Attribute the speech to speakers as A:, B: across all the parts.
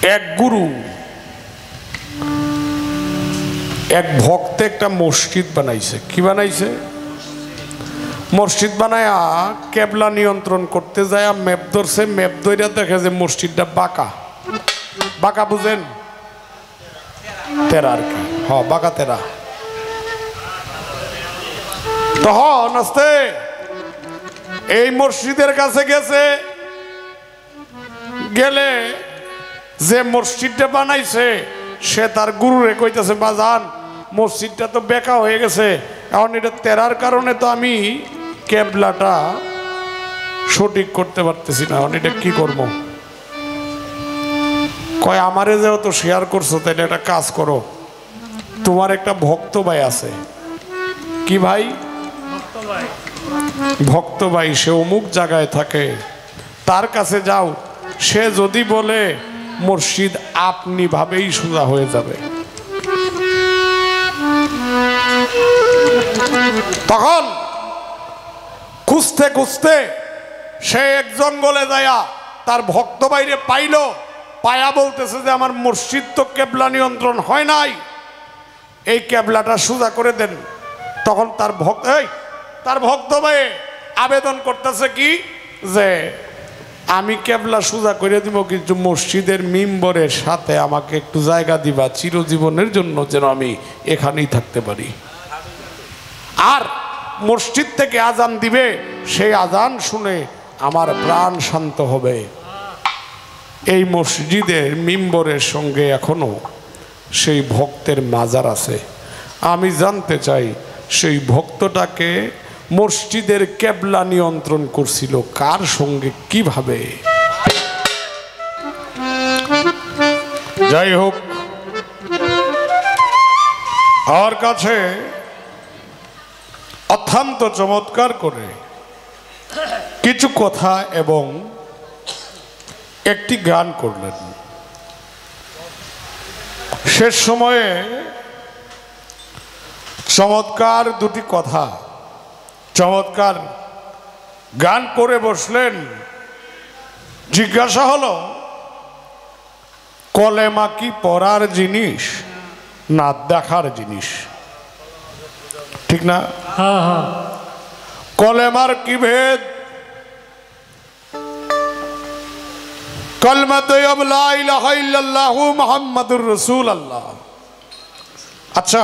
A: এক গুরু এক ভক্ত একটা মসজিদ বানাইছে। কি বানাইছে? মসজিদ বানায়া কেবলা নিয়ন্ত্রণ করতে যায় ম্যাপ ধরছে। ম্যাপ ধরে দেখে যে মসজিদটা বাঁকা। বাঁকা বুঝেন? তেরা আর কি। হ্যাঁ, বাঁকা তেরা। তখন আস্তে এই মসজিদের কাছে গেছে। গেলে যে মসজিদটা বানাইছে সে তার গুরুরে কইতেছে, বাজান মসজিদটা তো বেঁকা হয়ে গেছে, এখন এটা তেরার কারণে তো আমি কেবলাটা সঠিক করতে পারতেছি না, এখন এটা কি করবো? কয় আমারে যেহেতু শেয়ার করছো তাহলে একটা কাজ করো, তোমার একটা ভক্ত ভাই আছে। কি ভাই? ভক্ত ভাই, সে অমুক জায়গায় থাকে, তার কাছে যাও। সে যদি বলে মসজিদ আপনি ভাবেই সোজা হয়ে যাবে। তখন খুঁজতে খুঁজতে সে এক জঙ্গলে যায়া তার ভক্ত বাইরে পাইল। পায়া বলতেছে যে আমার মসজিদ তো কেবলা নিয়ন্ত্রণ হয় নাই, এই কেবলাটা সোজা করে দেন। তখন তার ভক্ত ভাই আবেদন করতেছে কি যে আমি কেবলা সোজা করে দিব, কিন্তু মসজিদের মিম্বরের সাথে আমাকে একটু জায়গা দিবা চিরজীবনের জন্য, যেন আমি এখানেই থাকতে পারি। আর মসজিদ থেকে আজান দিবে, সেই আজান শুনে আমার প্রাণ শান্ত হবে। এই মসজিদের মিম্বরের সঙ্গে এখনো সেই ভক্তের মাজার আছে। আমি জানতে চাই সেই ভক্তটাকে মসজিদের কেবলা নিয়ন্ত্রণ করছিল কার সঙ্গে, কিভাবে? যাই হোক, আমার কাছে অত্যন্ত চমৎকার করে কিছু কথা এবং একটি গান করলেন। শেষ সময়ে চমৎকার দুটি কথা, চমৎকার গান করে বসলেন। জিজ্ঞাসা হলো, কলেমা কি পড়ার জিনিস না দেখার জিনিস? ঠিক না? কলেমার কি ভেদ? কলমা তৈয়ব লা ইলাহা ইল্লাল্লাহু মুহাম্মাদুর রাসূলুল্লাহ। আচ্ছা,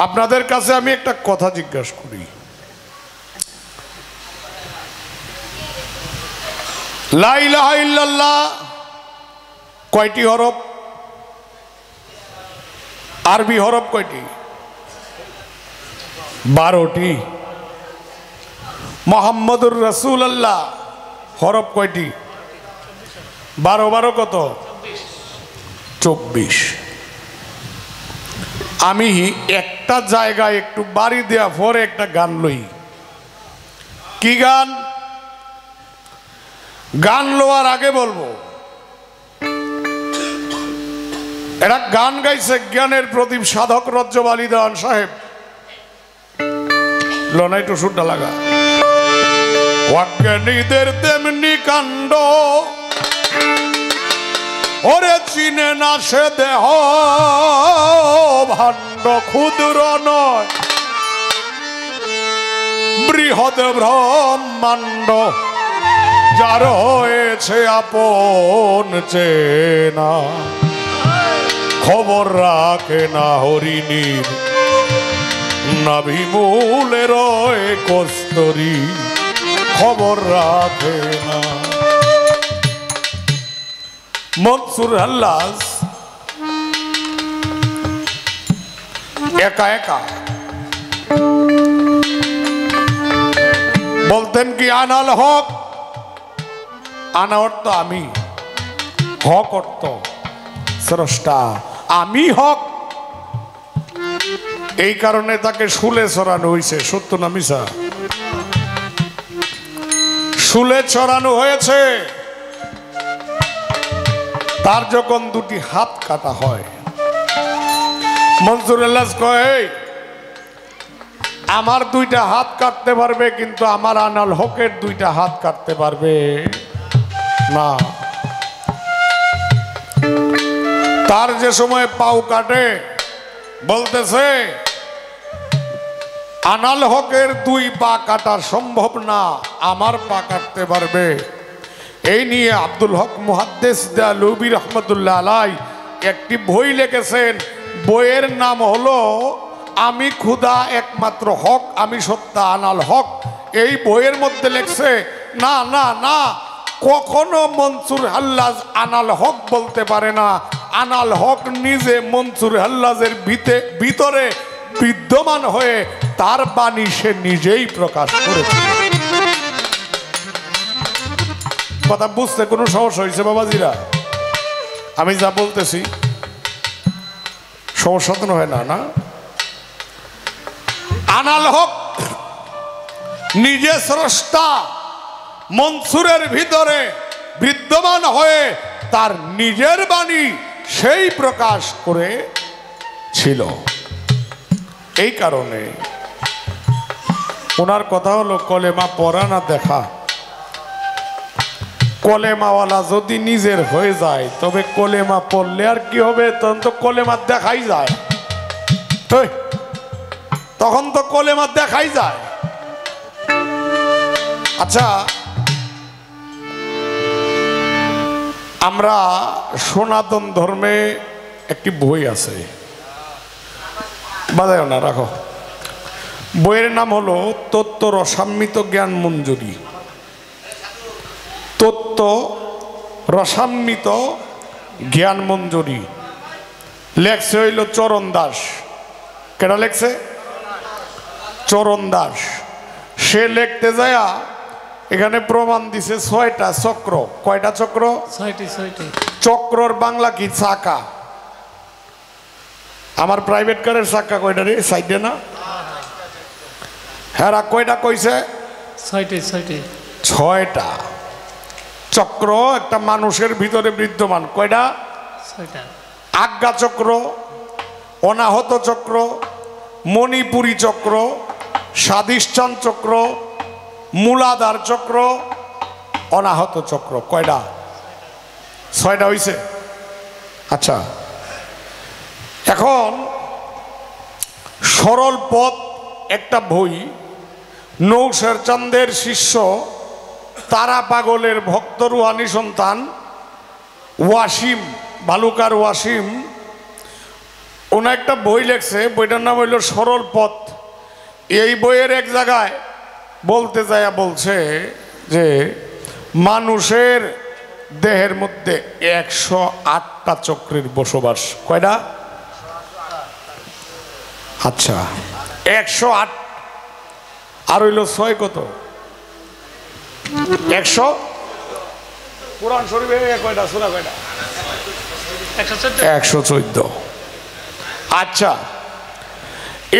A: আপনাদের কাছে আমি একটা কথা জিজ্ঞাসা করি, লা ইলাহা ইল্লাল্লাহ কয়টি হরফ? আরবি হরফ কয়টি? 12টি। মুহাম্মাদুর রাসূলুল্লাহ হরফ কয়টি? 12 12 কত? 24। আমি একটা জায়গায় একটু বাড়ি দেওয়া পরে একটা গান লই। কি গান? গান লোয়ার আগে বলবো, এরা গান গাইছে জ্ঞানের প্রদীপ সাধক রজ্জব আলী দেওয়ান সাহেব। লনাই টু সুরটা লাগা। অজ্ঞানীদের তেমনি কাণ্ড, ওরে চিনে না সে দেহ ভাণ্ড, ক্ষুদ্র নয় বৃহৎ ব্রহ্মাণ্ড, যার হয়েছে আপন চেনা, খবর রাখে না হরিণীর নাভিমূলে রয়ে কস্তরী, খবর রাখে না। মনসুর হাল্লাজ একা একা বলতেন কি, আনাল হক, আনা অর্থ আমি, হক অর্থ স্রষ্টা, আমি হক। এই কারণে তাকে শুলে চড়ানো হয়েছে। সত্য না মিছা? শুলে চড়ানো হয়েছে। তার যখন দুটি হাত কাটা হয়, মনসুর আল্লাহ কয়, আমার দুইটা হাত কাটতে পারবে কিন্তু আমার আনাল হকের দুইটা হাত কাটতে পারবে না। তার যে সময় পাও কাটে বলতেছে আনাল হকের 2 পা কাটা সম্ভব না, আমার পা কাটতে পারবে। এই নিয়ে আব্দুল হক মুহাদ্দিস দেওলভী রহমতুল্লাহ আলাই একটি বই লিখেছেন। বইয়ের নাম হলো আমি খুদা একমাত্র হক, আমি সত্তা আনাল হক। এই বইয়ের মধ্যে লেখছে না না না, কখনো মনসুর হাল্লাজ আনাল হক বলতে পারে না। আনাল হক নিজে মনসুর হাল্লাজের ভিতরে বিদ্যমান হয়ে তার বাণী সে নিজেই প্রকাশ করেছে। কথা বুঝতে কোনো সমস্যা হয়েছে বাবাজিরা? আমি যা বলতেছি সমস্যা তো হয় না, না? আনাল হক নিজে স্রষ্টা, মনসুরের ভিতরে বিদ্যমান হয়ে তার নিজের বাণী সেই প্রকাশ করেছিল। এই কারণে ওনার কথা হলো কলেমা পড়া না দেখা। কলেমাওয়ালা যদি নিজের হয়ে যায় তবে কলেমা পড়লে আর কি হবে? তখন তো কলেমা দেখাই যায়, তখন তো কলেমা দেখাই যায়। আচ্ছা, আমরা সনাতন ধর্মে একটি বই আছে, বাজায় না রাখো। বইয়ের নাম হলো তত্ত্ব রসান্বিত জ্ঞান মঞ্জুরি। তত্ত্ব রসান্বিত জ্ঞান মঞ্জুরি লেখছে হইল চরণ দাস। কেটা লেখছে? চরণ দাস। সে লিখতে যায় এখানে প্রমাণ দিছে 6টা চক্র। কয়টা চক্র?
B: 6টি।
A: চক্রর বাংলা কি? চাকা। আমার প্রাইভেট কারের চাকা কয়টা রে? সাইডে না? হ্যাঁ, কয়টা কইছে? 6টা চক্র একটা মানুষের ভিতরে বিদ্যমান। কয়টা?
B: 6টা।
A: আজ্ঞা চক্র, অনাহত চক্র, মণিপুরী চক্র, স্বাধিষ্ঠান চক্র, মূলাধার চক্র, অনাহত চক্র। কয়টা? 6টা হইছে। আচ্ছা, এখন সরল পথ একটা বই, নৌশের চাঁদের শিষ্য তারা পাগলের ভক্ত রুহানি সন্তান ওয়াসিম, বালুকার ওয়াসিম, ওনা একটা বই লেখছে। বইটার নাম হইল সরল পথ। এই বইয়ের এক জায়গায় বলতে যায় বলছে যে মানুষের দেহের মধ্যে 108টা চক্রের বসবাস। কয়টা? আচ্ছা, 108 আর হইল 6 কত? 100। কোরআন শরীফে কয়টা সূরা? কয়টা? 114। আচ্ছা,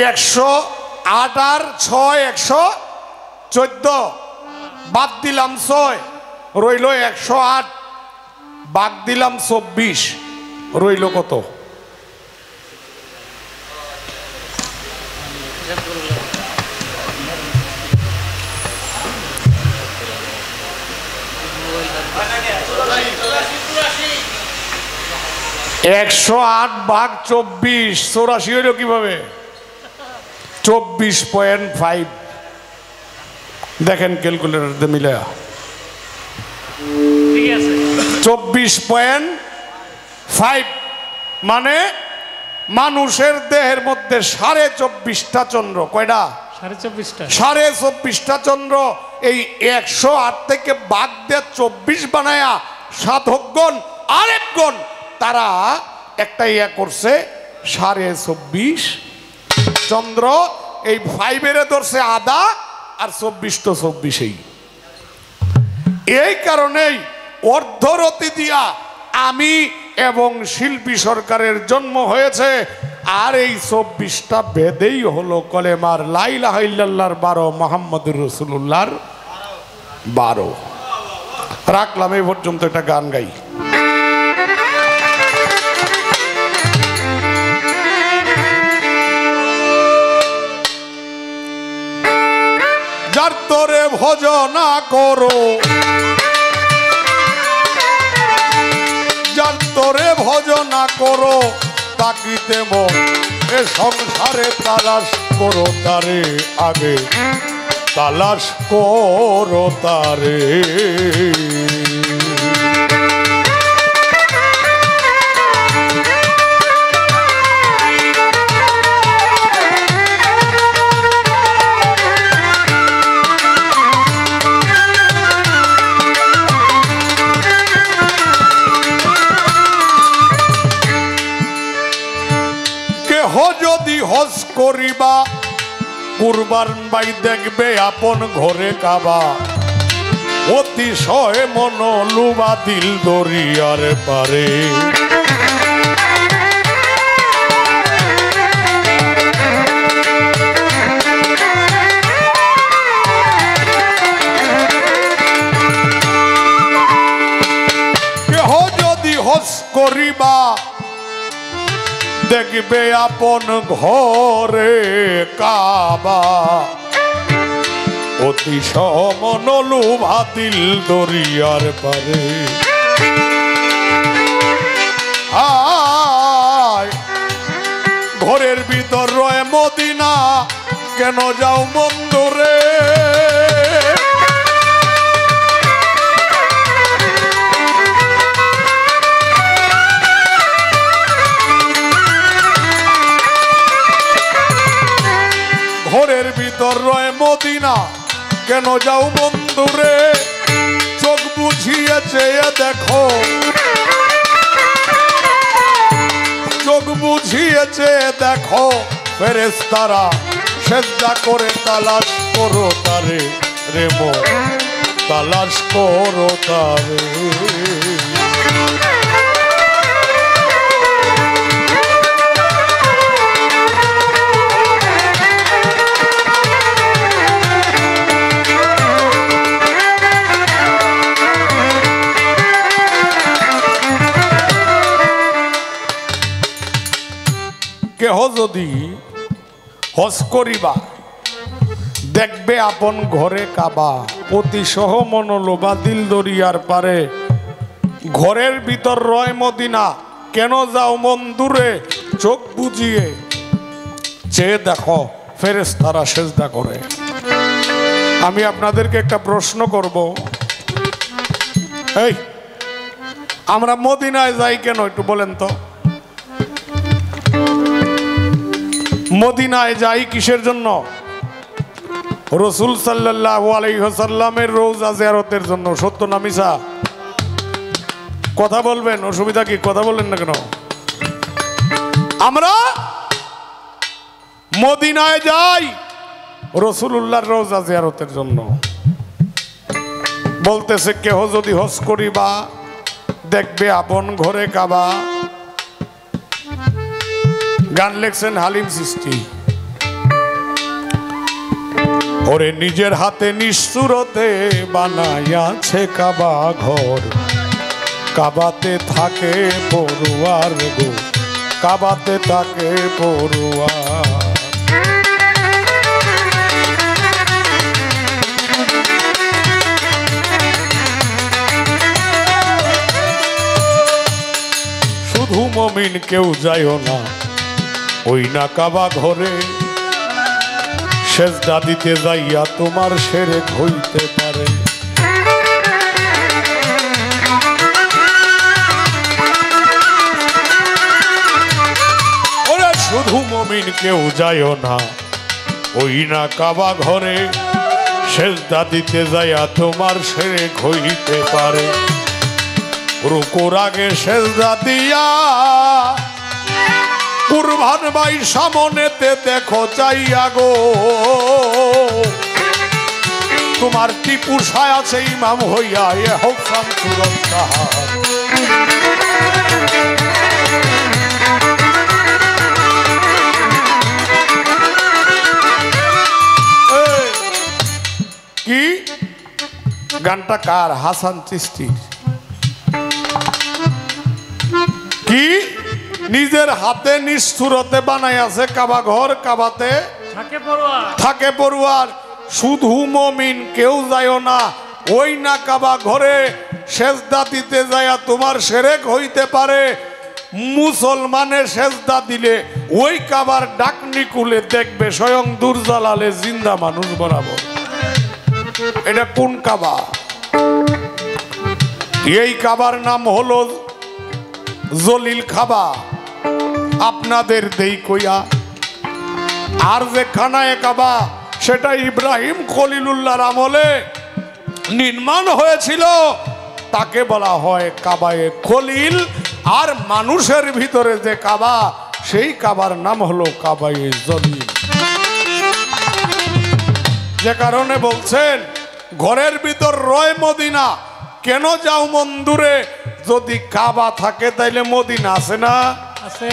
A: 108 আর 6 114, বাদ দিলাম 6, রইল 108, বাদ দিলাম 24, রইল কত? একশো 8 ভাগ 24, 84 হইল কিভাবে? 24.5। দেখেন ক্যালকুলেটর দিয়ে মিলে 24.5, মানে মানুষের দেহের মধ্যে 24.5টা চন্দ্র। কয়টা? 24.5টা চন্দ্র। এই 108 থেকে বাদ দিয়ে 24 বানায়া সাধকগণ আরেকগণ তারা একটা করছে 24.5 চন্দ্র। এই 5 ধরছে আধা, আর 24 তো 24। এই কারণেই অর্ধরতি দিয়া আমি এবং শিল্পী সরকারের জন্ম হয়েছে। আর এই 24টা বেদেই হলো কলেমার লা ইলাহা ইল্লাল্লাহর 12, মুহাম্মদুর রাসূলুল্লাহর 12। রাখলাম এই পর্যন্ত। একটা গান গাই। যার তোরে ভজনা করো, যার তোরে করো তাকিতে মন এ সংসারে তালাশ করো তারে আগে তালাশ করো তারে যদি হজ করিবা কুরবান বাই দেখবে আপন ঘরে কাবা অতিশয় মন লুবা দিল দরিয়ার পারে কেহ যদি হজ করিবা দেখবে আপন ঘরে কাবা অতি সমনলু ভাতিল দরিয়ার পারে আয় ঘরের ভিতর রয় মদিনা কেন যাও মন্দরে ঘরের ভিতর রয় মদিনা কেন যাও বন্ধুরে চোখ বুঝিয়ে চেয়ে দেখো চোখ বুঝিয়ে চেয়ে দেখো ফেরেশতারা সেজদা করে তালাশ করো তারে রে মন তালাশ করো তারে কেহ যদি হজ করিবা দেখবে আপন ঘরে কাবা অতি সহ মনোলোবা দিল দরিয়ার পারে ঘরের ভিতর রয় মদিনা কেন যাও মন দূরে চোখ বুঝিয়ে চেয়ে দেখো ফেরেশতারা সেজদা করে আমি আপনাদেরকে একটা প্রশ্ন করব এই আমরা মদিনায় যাই কেন একটু বলেন তো মদিনায় যাই কিসের জন্য রাসূল সাল্লাল্লাহু আলাইহি ওয়াসাল্লামের রওজা জিয়ারতের জন্য সত্য না মিছা কথা বলবেন অসুবিধা কি কথা বলেন না কেন আমরা মদিনায় যাই রাসূলুল্লাহর রওজা জিয়ারতের জন্য বলতেছে কেহ যদি হজ করিবা দেখবে আপন ঘরে কাবা গান লেখছেন হালিম চিশতি ওরে নিজের হাতে নিষ্ঠুরতে বানাইয়াছে কাবা ঘর কাবাতে থাকে পড়ুয়ার গো কাবাতে থাকে পড়ুয়ার শুধু মুমিন কেউ যাইও না ওই না কাবা ঘরে সেজদা দিতে যাইয়া তোমার শিরক হইতে পারে ওরে শুধু মুমিন কেউ যাইও না ওই না কাবা ঘরে সেজদা দিতে যাইয়া তোমার শিরক হইতে পারে রুকুর আগে সেজদা দিয়া কুরবান ভাই সামনেতে দেখো চাইয়া গো তোমার টিপু ছায়া আছে ইমাম হইয়া এ হোক শামসুর তাহার কি গানটা কার হাসান চিশতির কি নিজের হাতে নিষ্ঠুরতে বানাই আছে কাবা ঘর কাবাতে থাকে পড়ুয়ার শুধু মুমিন কেউ যায়ও না ওই না কাবা ঘরে সেজদা দিতে যায়া তোমার শিরক হইতে পারে মুসলমানের সেজদা দিলে ওই কাবার ডাকনি কুলে দেখবে স্বয়ং দুরজালালে জিন্দা মানুষ বরাবর। এটা কোন কাবা? এই কাবার নাম হলো জলিল কাবা, আপনাদের দেই কইয়া। আর যে খানায়ে কাবা সেটা ইব্রাহিম খলিলুল্লাহর আমলে নির্মাণ হয়েছিল, তাকে বলা হয় কাবায়ে খলিল। আর মানুষের ভিতরে যে কাবা, সেই কাবার নাম হলো কাবায়ে জলিল। যে কারণে বলছেন ঘরের ভিতর রয় মদিনা, কেন যাও মন্দুরে? যদি কাবা থাকে তাইলে মদিনা আছে না? আছে।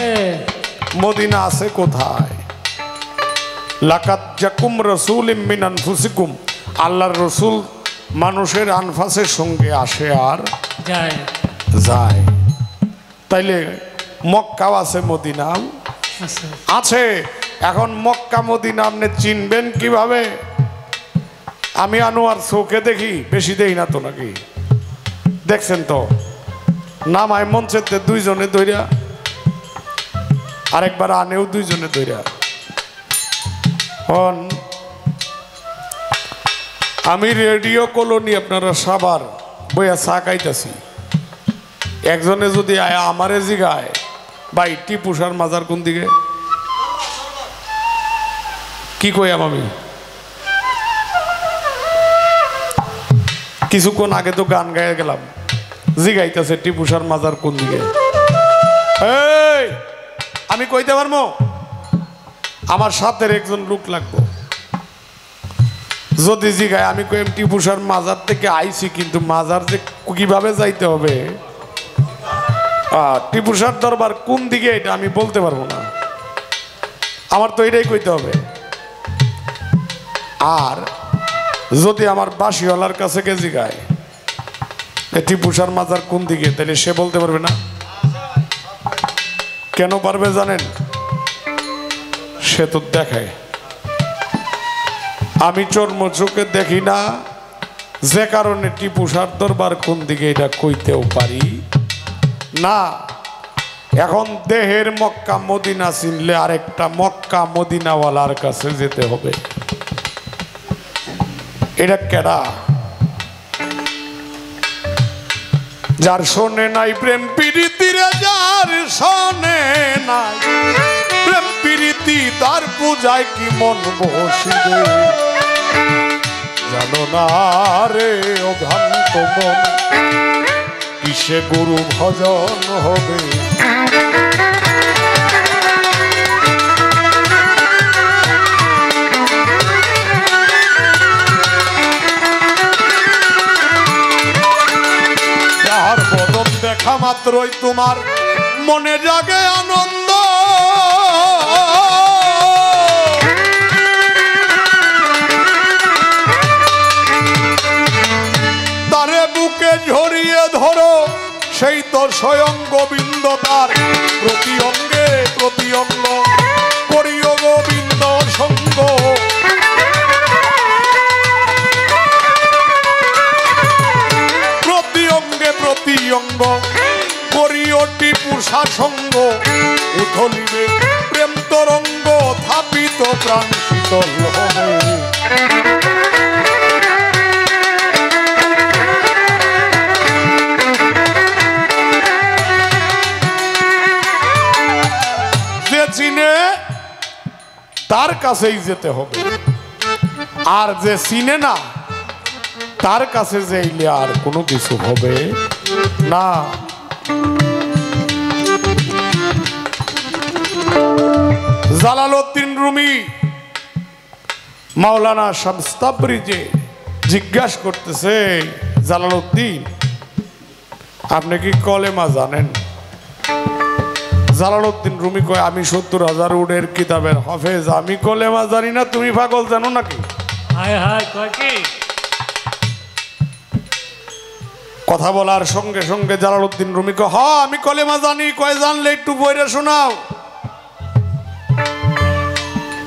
A: মদিনা আছে কোথায়? লাকাদ জাকুম রাসূলুম মিন আনফুসিকুম, আল্লাহর রসুল মানুষের আনফাসের সঙ্গে আসে আর যায়। তাইলে মক্কাও আছে, মদিনাও আছে। এখন মক্কা মদিনা আপনি চিনবেন কিভাবে? আমি আনোয়ার চোখে দেখি, বেশি দেখি না তো নাকি? দেখছেন তো নামায় মঞ্চেতে দুইজনে ধইরা, আরেকবার আনেও দুইজনে ধইরা। আমি রেডিও কলোনি আপনারা সাবার বইয়া চা খাইতেছি, একজনে যদি আয়া আমারে জিগায় ভাই টিপুসার মাজার কোন দিকে, কি কইয়াম আমি? কিছুক্ষণ আগে তো গান গায়ে গেলাম, জিগাইতেছে টিপুসার মাজার কোন দিকে। এই আমি কইতে পারবো? আমার সাথে একজন লোক লাগবো। যদি জিগায় আমি কইম টিপুসার মাজার থেকে আইছি, কিন্তু মাজার যে কিভাবে যাইতে হবে, টিপুসার দরবার কোন দিকে, এটা আমি বলতে পারবো না। আমার তো এটাই কইতে হবে। আর যদি আমার বাসিওয়ালার কাছে কে জিগায় টিপুসার মাজার কোন দিকে, তাহলে সে বলতে পারবে না। কেন পারবে জানেন? সে তো দেখায়, আমি চর্ম চোখে দেখি না, যে কারণে টিপুসার দরবার কোন দিকে এটা কইতেও পারি না। এখন দেহের মক্কা মদিনা চিনলে আরেকটা মক্কা মদিনাওয়ালার কাছে যেতে হবে। এটা কেডা? যার শোনে নাই প্রেম প্রীতি রে, যার শোনে নাই প্রেম প্রীতি, তার পূজায় কি মন বসিবে। জানো না রে অভ্রান্ত মন, কিসে গুরু ভজন হবে। যার বদন দেখা মাত্রই তোমার মনে জাগে আনন্দ, তারে বুকে ঝরিয়ে ধরো, সেই তো স্বয়ং গোবিন্দ। তার প্রতি অঙ্গে প্রতি অঙ্গ করিও গোবিন্দ সঙ্গ। প্রতি অঙ্গে প্রতি অঙ্গ করিও টিপুসা সঙ্গ। উথলিবে প্রেম তরঙ্গ, থাপিত প্রাণ শীতল হবে। চিনে তার কাছেই যেতে হবে, আর যে চিনে না তার কাছে যাইলে আর কোনো কিছু হবে না। জালালউদ্দিন রুমি মাওলানা শামস তাবরিজে জিজ্ঞাসা করতেছে, জালালউদ্দিন আপনি কি কলেমা জানেন? জালালউদ্দিন রুমি কয়, আমি ৭০,০০০ উডের কিতাবের হাফেজ, আমি কলেমা জানি না, তুমি পাগল জানো নাকি? কথা বলার সঙ্গে সঙ্গে জালালউদ্দিন রুমি কয়, হ্যাঁ আমি কলেমা জানি। কয় জানলে একটু বইরে শোনাও।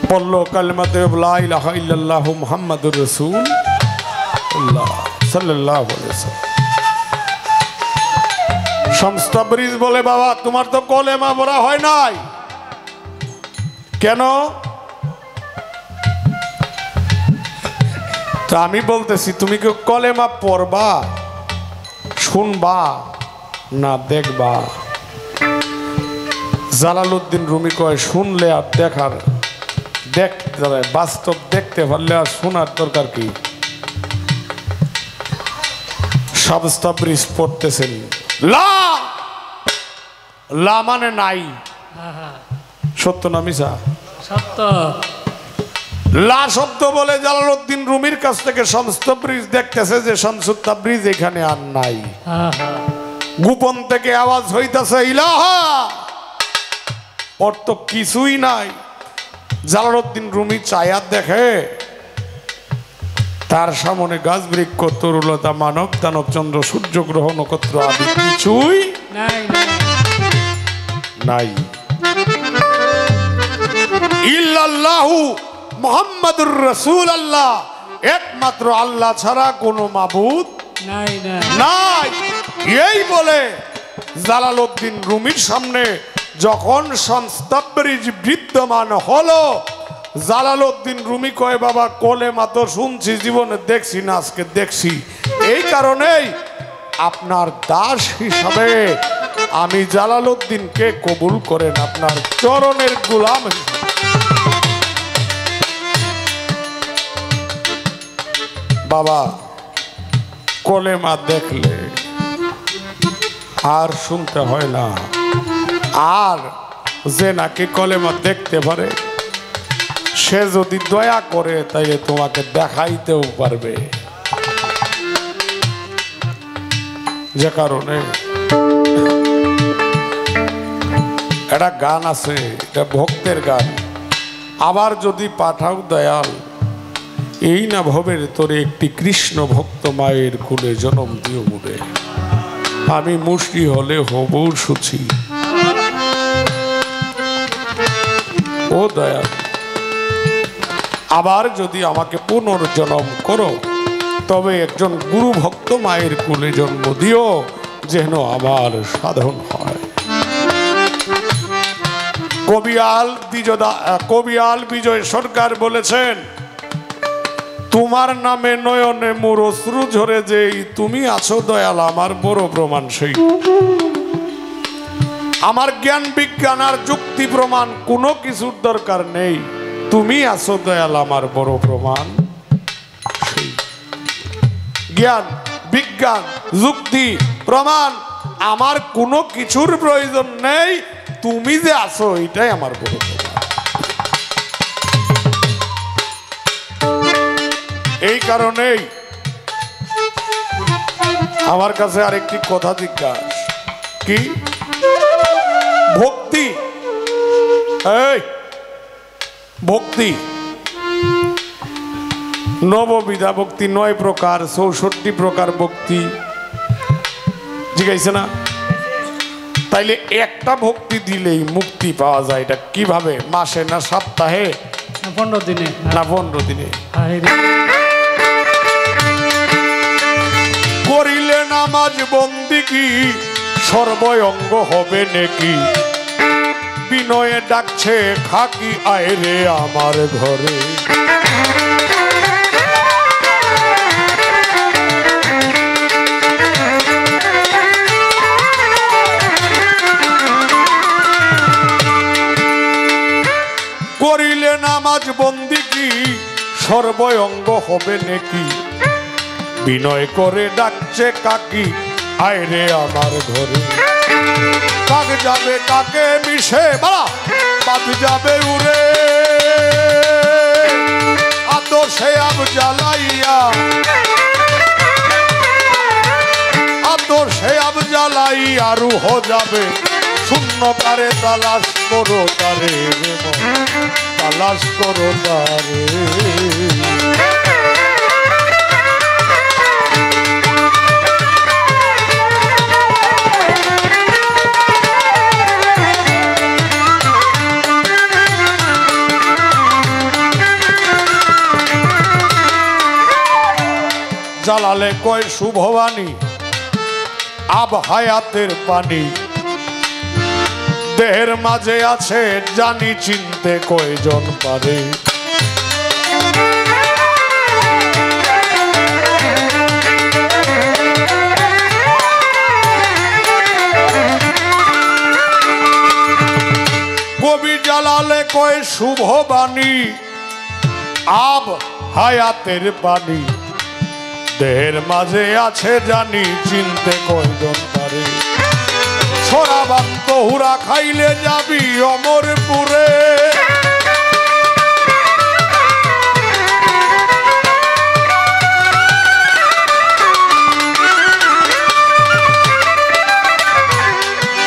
A: পড়লো কালেমাতে লা ইলাহা ইল্লাল্লাহু মুহাম্মাদুর রাসূলুল্লাহ সাল্লাল্লাহু আলাইহি ওয়াসাল্লাম। শামস তাবরিজ বলে বাবা তোমার তো কলেমা পড়া হয় নাই কেন? তা আমি বলতেছি তুমি কি কলেমা পড়বা, শুনবা না দেখবা? জালালউদ্দিন রুমি কয় শুনলে আর দেখার বাস্তব দেখতে পারলে আর শোনার দরকার কি? শামস তাবরিজ পড়তেছেন লা লা মানে নাই, সত্য না মিছা?
B: সত্য।
A: লা শব্দ বলে জালালউদ্দিন রুমির কাছ থেকে শামস তাবরিজ দেখতেছে যে শামস তাবরিজ এখানে আর নাই। গোপন থেকে আওয়াজ হইতাছে ইলাহা, ওর তো কিছুই নাই। জালালউদ্দিন রুমি চায়া দেখে তার সামনে গাছ বৃক্ষ তরুলতা মানব দানব চন্দ্র সূর্য গ্রহ নক্ষত্র আদি কিছুই নাই। ইল্লাল্লাহু মুহাম্মাদুর রাসূলুল্লাহ, একমাত্র আল্লাহ ছাড়া কোনো মাবুদ নাই। এই বলে জালালউদ্দিন রুমির সামনে যখন শামস তাবরিজ বিদ্যমান হলো, জালালউদ্দিন রুমি কয় বাবা কলেমা তো শুনছি, জীবনে দেখছি না, আজকে দেখছি। এই কারণেই আপনার দাস হিসাবে আমি জালালউদ্দিনকে কবুল করেন, আপনার চরণের গোলাম হিসাবে। বাবা কলেমা দেখলে আর শুনতে হয় না, আর যে নাকি কলেমা দেখতে পারে সে যদি দয়া করে তাইলে তোমাকে দেখাইতেও পারবে। যে কারণে একটা গান আছে, এটা ভক্তের গান, আবার যদি পাঠাও দয়াল এই না ভবের তোরে একটি কৃষ্ণ ভক্ত মায়ের কুলে জনম দিও মুরে, আমি মুষ্টি হলে হবু সুচি। ও দয়াল আবার যদি আমাকে পুনর্জন্ম করো তবে একজন গুরু ভক্ত মায়ের কুলে জন্ম দিও, যেন আমার সাধন হয়। কবিয়াল বিজয় সরকার বলেছেন তোমার নামে নয়নে মোর অশ্রু ঝরে যেই তুমি আছো দয়াল আমার বড় প্রমাণ সেই। আমার জ্ঞান বিজ্ঞান আর যুক্তি প্রমাণ কোনো কিছুর দরকার নেই, তুমি আছো দয়াল আমার বড় প্রমাণ সেই। জ্ঞান বিজ্ঞান যুক্তি প্রমাণ আমার কোনো কিছুর প্রয়োজন নেই, তুমি যে আছো এটাই আমার বড় প্রমাণ। এই কারণেই আমার কাছে আরেকটি কথা জিজ্ঞাসা, কি ভক্তি? এই ভক্তি নববিধা ভক্তি 9 প্রকার 64 প্রকার ভক্তি জিজ্ঞাসা না? তাইলে একটা ভক্তি দিলেই মুক্তি পাওয়া যায়, এটা কিভাবে? মাসে না সপ্তাহে
B: না 15 দিনে
A: না 15 দিনে? করিলে নামাজ বন্দিগি সর্বঙ্গ হবে নেকি, বিনয়ে ডাকছে খাকি আয় রে আমার ঘরে। করিলে নামাজ বন্দিগি সর্বঙ্গ হবে নেকি, বিনয় করে ডাকছে কাকি আয় রে আমার ঘরে। কাক যাবে কাকে মিশে বাড়া বাদ যাবে উড়ে, আদর্শে আব জ্বালাইয়া আদর্শে আব জ্বালাইয়া রুহ যাবে শূন্য তারে তালাশ করো তারে, তালাশ করো তারে। জালালে কয় শুভবাণী আব হায়াতের পানি দেহের মাঝে আছে জানি চিনতে কয়জন পারে কবি জালালে কয় শুভ বাণী আব হায়াতের পানি দেহের মাঝে আছে জানি চিনতে কয়জন পারে সরাবান তহুরা খাইলে যাবি অমরপুরে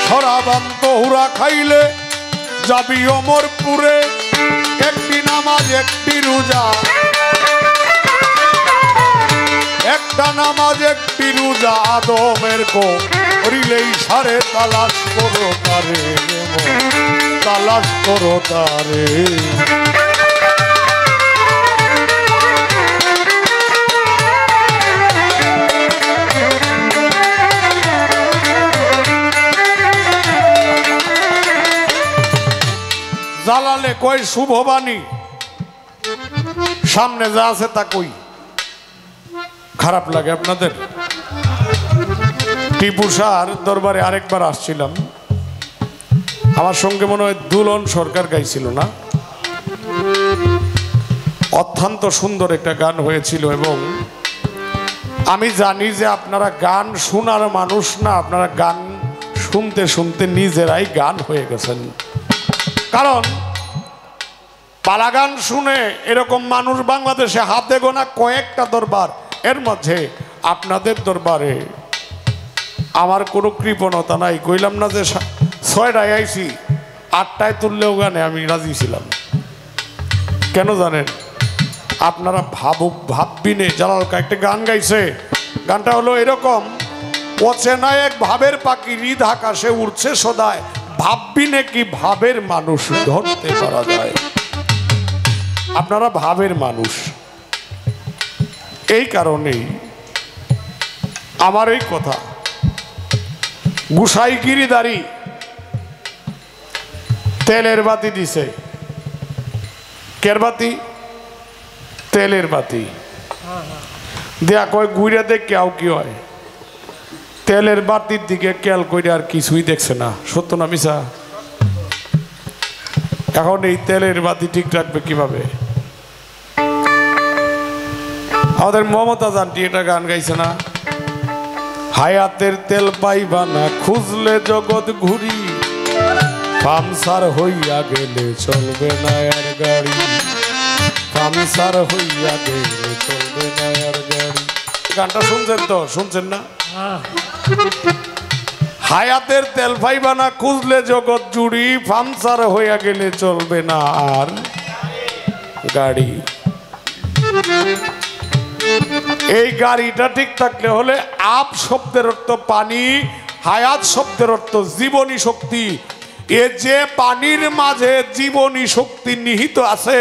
A: সরাবান তহুরা খাইলে যাবি অমরপুরে একটি নামাজ একটি রোজা একটা নামাজ একটি রোজা আদমের করিলেই সারে তালাশ করো তারে তালাশ করো তারে জালালে কয় শুভবাণী সামনে যা আছে তা কই খারাপ লাগে আপনাদের টিপু শাহর দরবারে আরেকবার আসছিলাম আমার সঙ্গে মনে হয় দুলন সরকার গাইছিল না অত্যন্ত সুন্দর একটা গান হয়েছিল এবং আমি জানি যে আপনারা গান শোনার মানুষ না আপনারা গান শুনতে শুনতে নিজেরাই গান হয়ে গেছেন কারণ পালা গান শুনে এরকম মানুষ বাংলাদেশে হাতে গোনা কয়েকটা দরবার এর মধ্যে আপনাদের দরবারে আমার কোনো কৃপণতা নাই কইলাম না যে 6টায় আইছি 8টায় তুললেও গানে আমি রাজি ছিলাম কেন জানেন আপনারা ভাববিনে জালাল একটা গান গাইছে গানটা হলো এরকম অচেনা এক ভাবের পাখি হৃদ আকাশে উড়ছে সদায় ভাববিনে কি ভাবের মানুষ ধরতে পারা যায় আপনারা ভাবের মানুষ এই কারণেই আমার এই কথা গুসাই গিরিদারি তেলের বাতি দিছে কের বাতি তেলের বাতি দেয়া কয় গুইরা দেখ কেউ কি হয় তেলের বাতির দিকে খেয়াল করে আর কিছুই দেখছে না সত্য না মিছা এখন এই তেলের বাতি ঠিক রাখবে কিভাবে আমাদের মমতা জানটি এটা গান গাইছে না হায়াতের তেল পাইবা না খুঁজলে জগৎ ঘুরি পামসার হইয়া গেলে চলবে না আর গাড়ি পামসার হইয়া গেলে চলবে না আর গাড়ি গানটা শুনছেন তো শুনছেন না হায়াতের তেল পাইবা না খুঁজলে জগৎ জুড়ি পামসার হইয়া গেলে চলবে না আর গাড়ি এই গাড়িটা ঠিক থাকলে হলে আপ শব্দের অর্থ পানি হায়াত শব্দের অর্থ জীবনী শক্তি এ যে পানির মাঝে জীবনী শক্তি নিহিত আছে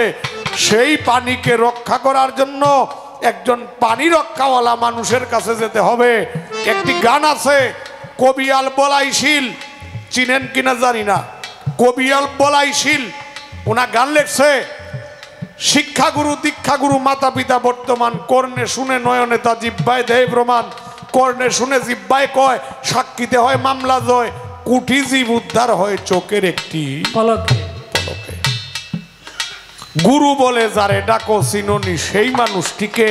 A: সেই পানিকে রক্ষা করার জন্য একজন পানি রক্ষাওয়ালা মানুষের কাছে যেতে হবে একটি গান আছে কবিয়াল বলাইশীল চিনেন কিনা জানি না কবিয়াল বলাইশীল ওনা গান লেখছে শিক্ষাগুরু দীক্ষাগুরু মাতা পিতা বর্তমান কর্ণে শুনে নয়নে তা জিব্বায় দেয় প্রমাণ কর্ণে শুনে জিব্বায় কয় সাক্ষীতে হয় মামলা জয় কুঠি জীব উদ্ধার হয় চোখের একটি
B: পলকে
A: পলকে গুরু বলে যারে ডাকো চিননি সেই মানুষটিকে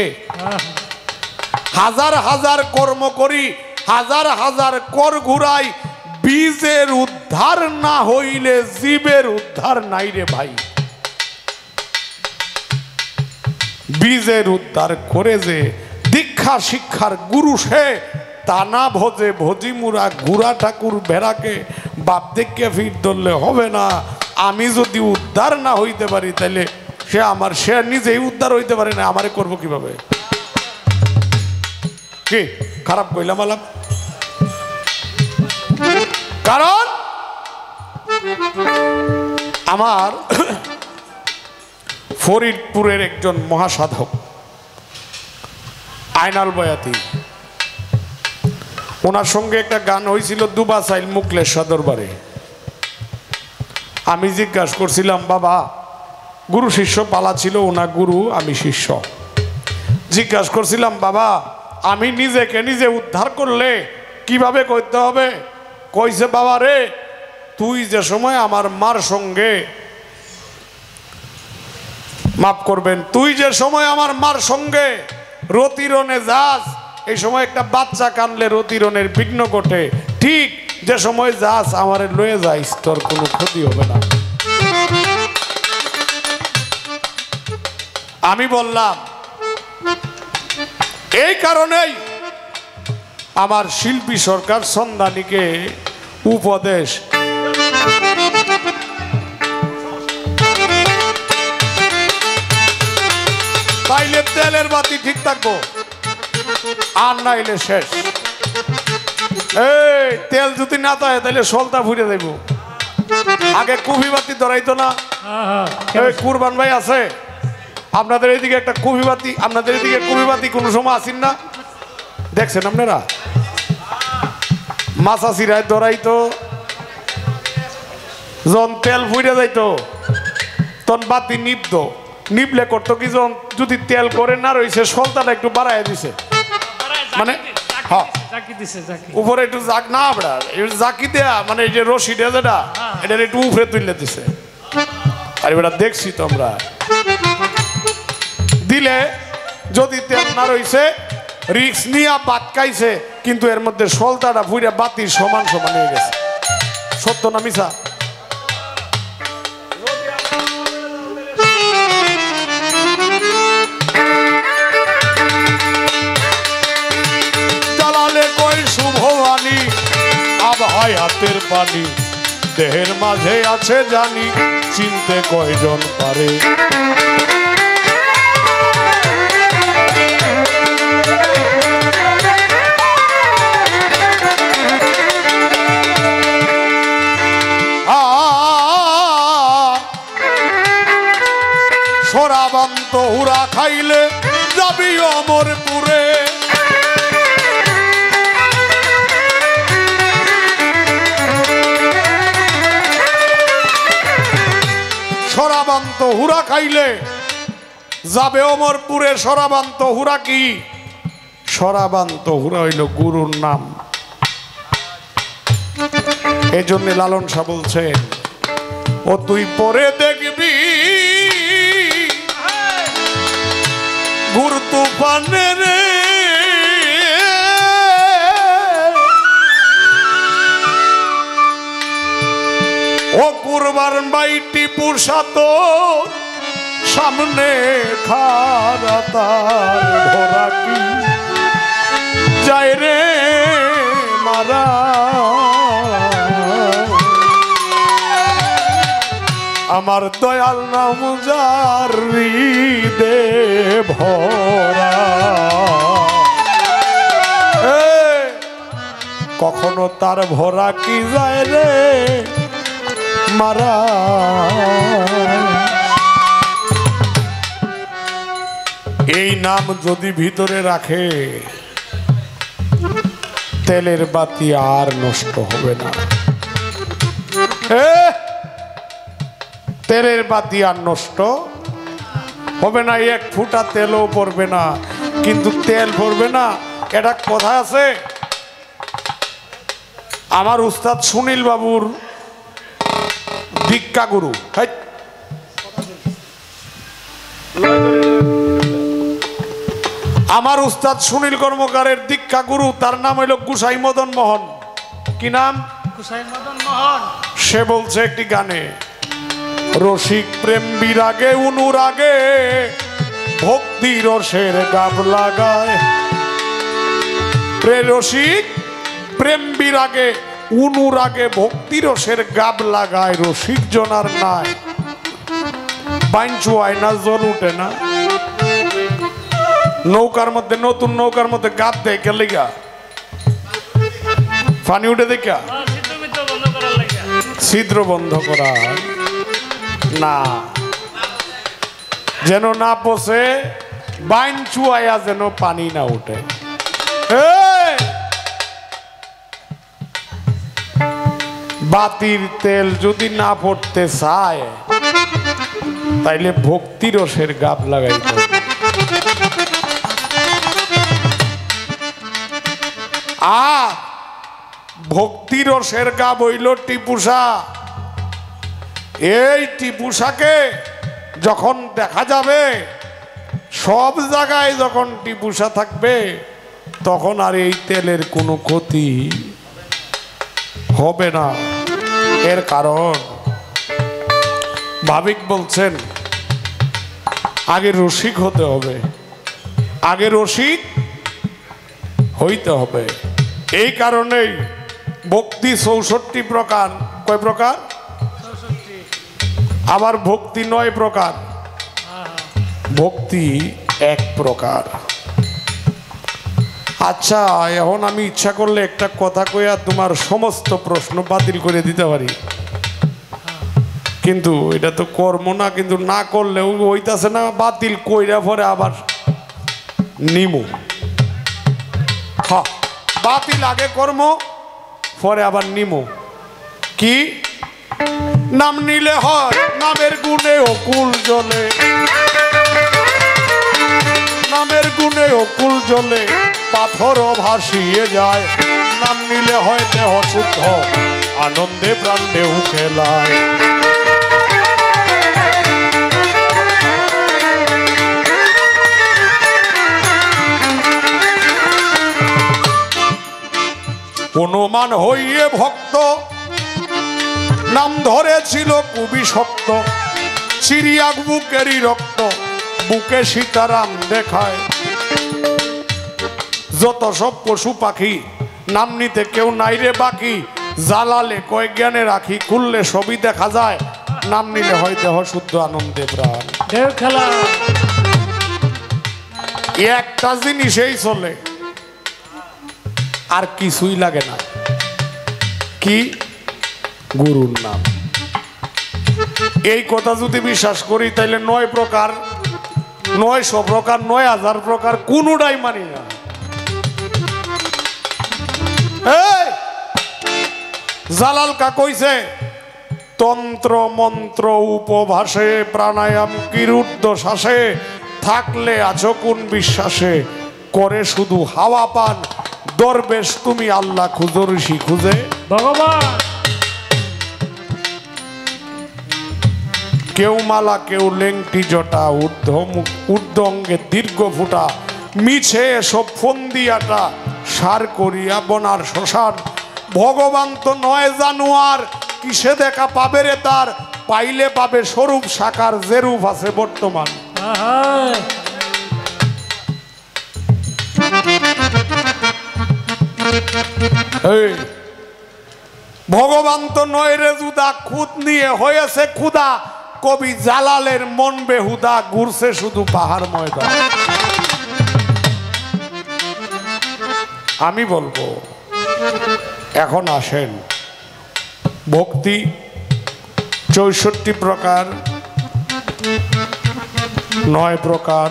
A: হাজার হাজার কর্ম করি হাজার হাজার কর ঘুরাই বীজের উদ্ধার না হইলে জীবের উদ্ধার নাই রে ভাই বীজের উদ্ধার করে যে দীক্ষা শিক্ষার গুরু সে তা না ভোজে ভজিমুরা গুড়া ঠাকুর ভেড়াকে বাপ দেখে ফির ধরলে হবে না আমি যদি উদ্ধার না হইতে পারি তাহলে সে নিজেই উদ্ধার হইতে পারে না আমারে করবো কিভাবে কি খারাপ কইলাম আলাপ কারণ আমার ফরিদপুরের একজন মহাসাধক আইনাল বয়াতি ওনার সঙ্গে একটা গান হয়েছিল দুবাসাইল মুকলেশ্বর দরবারে। আমি জিজ্ঞাসা করছিলাম, বাবা গুরু শিষ্য পালা ছিল, ওনা গুরু আমি শিষ্য। জিজ্ঞাসা করছিলাম, বাবা আমি নিজেকে নিজে উদ্ধার করলে কিভাবে করতে হবে? কইছে, বাবা রে তুই যে সময় আমার মার সঙ্গে, মাফ করবেন, তুই যে সময় আমার মার সঙ্গে রতিরণে যাস, এই সময় একটা বাচ্চা কানলে রতিরণের বিঘ্ন ঘটে, ঠিক যে সময় যাস আমারে লয়ে যাইস, তোর কোনো ক্ষতি হবে না। আমি বললাম এই কারণেই আমার শিল্পী সরকার সন্ধানীকে উপদেশ, তাইলে তেলের বাতি ঠিক থাকবো, আর নাইলে শেষ। এই তেল যদি না থাকে তাইলে সলতা ফুরে যাইব। আগে কুফি বাতি ধরাইতো না? কুরবান ভাই আছে আপনাদের এইদিকে একটা কুফি বাতি, আপনাদের এদিকে কুফি বাতি কোনো সময় আসেন না? দেখছেন আপনারা? মাছা চিরায় ধরাইতো, যখন তেল ফুরে যাইতো তখন বাতি নিবতো, নিবলে করতো কি, যখন যদি তেল করে না রয়েছে সলতাটা একটু বাড়াই দিছে, মানে উপরে একটু জাক না আপনার জাকি দেয়া, মানে এই যে রশিটা যেটা এটা একটু উপরে তুলে দিছে। আর এবার দেখছি তো আমরা দিলে যদি তেল না রয়েছে রিক্স নিয়ে বাতকাইছে, কিন্তু এর মধ্যে সলতাটা ফুইরা বাতি সমান সমান হয়ে গেছে। সত্য না মিছা? জ্বালালে কই শুভ বাণী, আবহাওয়ায় হাতের পানি, দেহের মাঝে আছে জানি, চিনতে কয়জন পারে। সরাবান্ত হুরা খাইলে যাবি অমরপুরে, সরাবান্ত হুরা খাইলে যাবে অমরপুরে। সরাবান্ত হুরা কি? সরাবান্ত হুরা হইল গুরুর নাম। এই জন্য লালন শাহ বলছেন, ও তুই পরে দেখবি গুরু তুফানে রে, ও কুরবান বাইটি পুরসাত সামনে খারা তার ঘোরা কি যায় রে মারা। আমার দয়াল নাম যার হৃদে ভরা, কখনো তার ভরা কি যায় রে মারা। এই নাম যদি ভিতরে রাখে তেলের বাতি আর নষ্ট হবে না। তেলের বাতি আর নষ্ট হবে না, এক ফুটা তেলও পড়বে না। কিন্তু তেল পড়বে না, এটা কথা আছে। আমার উস্তাদ সুনীল বাবুর দীক্ষা গুরু, আমার উস্তাদ সুনীল কর্মকারের দীক্ষা গুরু, তার নাম হইল গুসাই মদন মোহন। কি নাম?
B: গুসাই মদন মোহন।
A: সে বলছে একটি গানে, রসিক প্রেম বিরাগে অনুরাগে ভক্তি রসের গাব লাগায়। রসিক প্রেম বিরাগে অনুরাগে ভক্তি রসের গাব লাগায়, রসিক জনার নাই বাইঞ্চু আয়না জল উঠে না। নৌকার মধ্যে, নতুন নৌকার মধ্যে গাব দেয় কে লিগা? পানি উঠে দেখা, ছিদ্র বন্ধ করা না, যেন না পচে, বাইন চুয়াইয়া যেন পানি না উঠে। বাতির তেল যদি না পড়তে চায় তাইলে ভক্তি রসের গাব লাগাইতে হবে। আর ভক্তি রসের গাব হইল টিপুসা। এই টিপুসাকে যখন দেখা যাবে সব জায়গায়, যখন টিপুসা থাকবে তখন আর এই তেলের কোনো ক্ষতি হবে না। এর কারণ ভাবিক বলছেন আগে রসিক হতে হবে, আগে রসিক হইতে হবে। এই কারণেই ভক্তি ৬৪ প্রকার। কয় প্রকার? আবার ভক্তি ৯ প্রকার, ভক্তি ১ প্রকার। আচ্ছা, এখন আমি ইচ্ছা করলে একটা কথা কইয়া তোমার সমস্ত প্রশ্ন বাতিল করে দিতে পারি, কিন্তু এটা তো কর্ম না। কিন্তু না করলেও হইতাছে না, বাতিল কইরা পরে আবার নিমু। হ্যাঁ, বাতিল আগে কর্ম, পরে আবার নিমু। কি নাম নিলে হয় নামের গুণে অকুল জ্বলে, নামের গুণে অকুল জ্বলে পাথরও ভাসিয়ে যায়। নাম নিলে হয় দেহ শুদ্ধ, আনন্দে প্রাণ ঢেউ খেলায়। অনুমান হইয়ে ভক্ত নাম ধরেছিল খুবই শক্ত। সিরিয়াক বুকেরই রক্ত বুকে সীতারাম দেখায়। যত সব পশু পাখি নাম নিতে কেউ নাই রে বাকি। জ্বালালে কয়েক জ্ঞানে রাখি, খুললে সবই দেখা যায়। নাম নিলে হয় দেহ শুদ্ধ, আনন্দে প্রাণ
B: ঢেউ খেলা।
A: একটা জিনিসই চলে, আর কিছুই লাগে না। কি? গুরুর নাম। এই কথা যদি বিশ্বাস করি তাইলে ৯ প্রকার, ৯০০ প্রকার, ৯০০০ প্রকার কোনটাই মানি না। জালাল কা কইছে তন্ত্র মন্ত্র উপভাষে প্রাণায়াম কিরুদ্ধ শ্বাসে থাকলে আছো কোন বিশ্বাসে করে শুধু হাওয়া পান। দরবেশ তুমি আল্লাহ খুঁজো, ঋষি খুঁজে
B: ভগবান।
A: কেউ মালা কেউ লেংটি জটা, ঊর্ধ্ব অঙ্গে দীর্ঘ ফুটা। মিছে এসব ফন্দিয়াটা সার করিয়া বনার শ্মশান। ভগবান তো নয় জানুয়ার, কিসে দেখা পাবে রে তার। পাইলে পাবে স্বরূপ সাকার, যে রূপ আছে বর্তমান। ভগবান তো নয় রে জুদা, খুদ নিয়ে হয়েছে খুদা। কবি জালালের মন বেহুদা, ঘুরছে শুধু পাহাড় ময়দান। আমি বলবো এখন আসেন, ভক্তি ৬৪ প্রকার, ৯ প্রকার,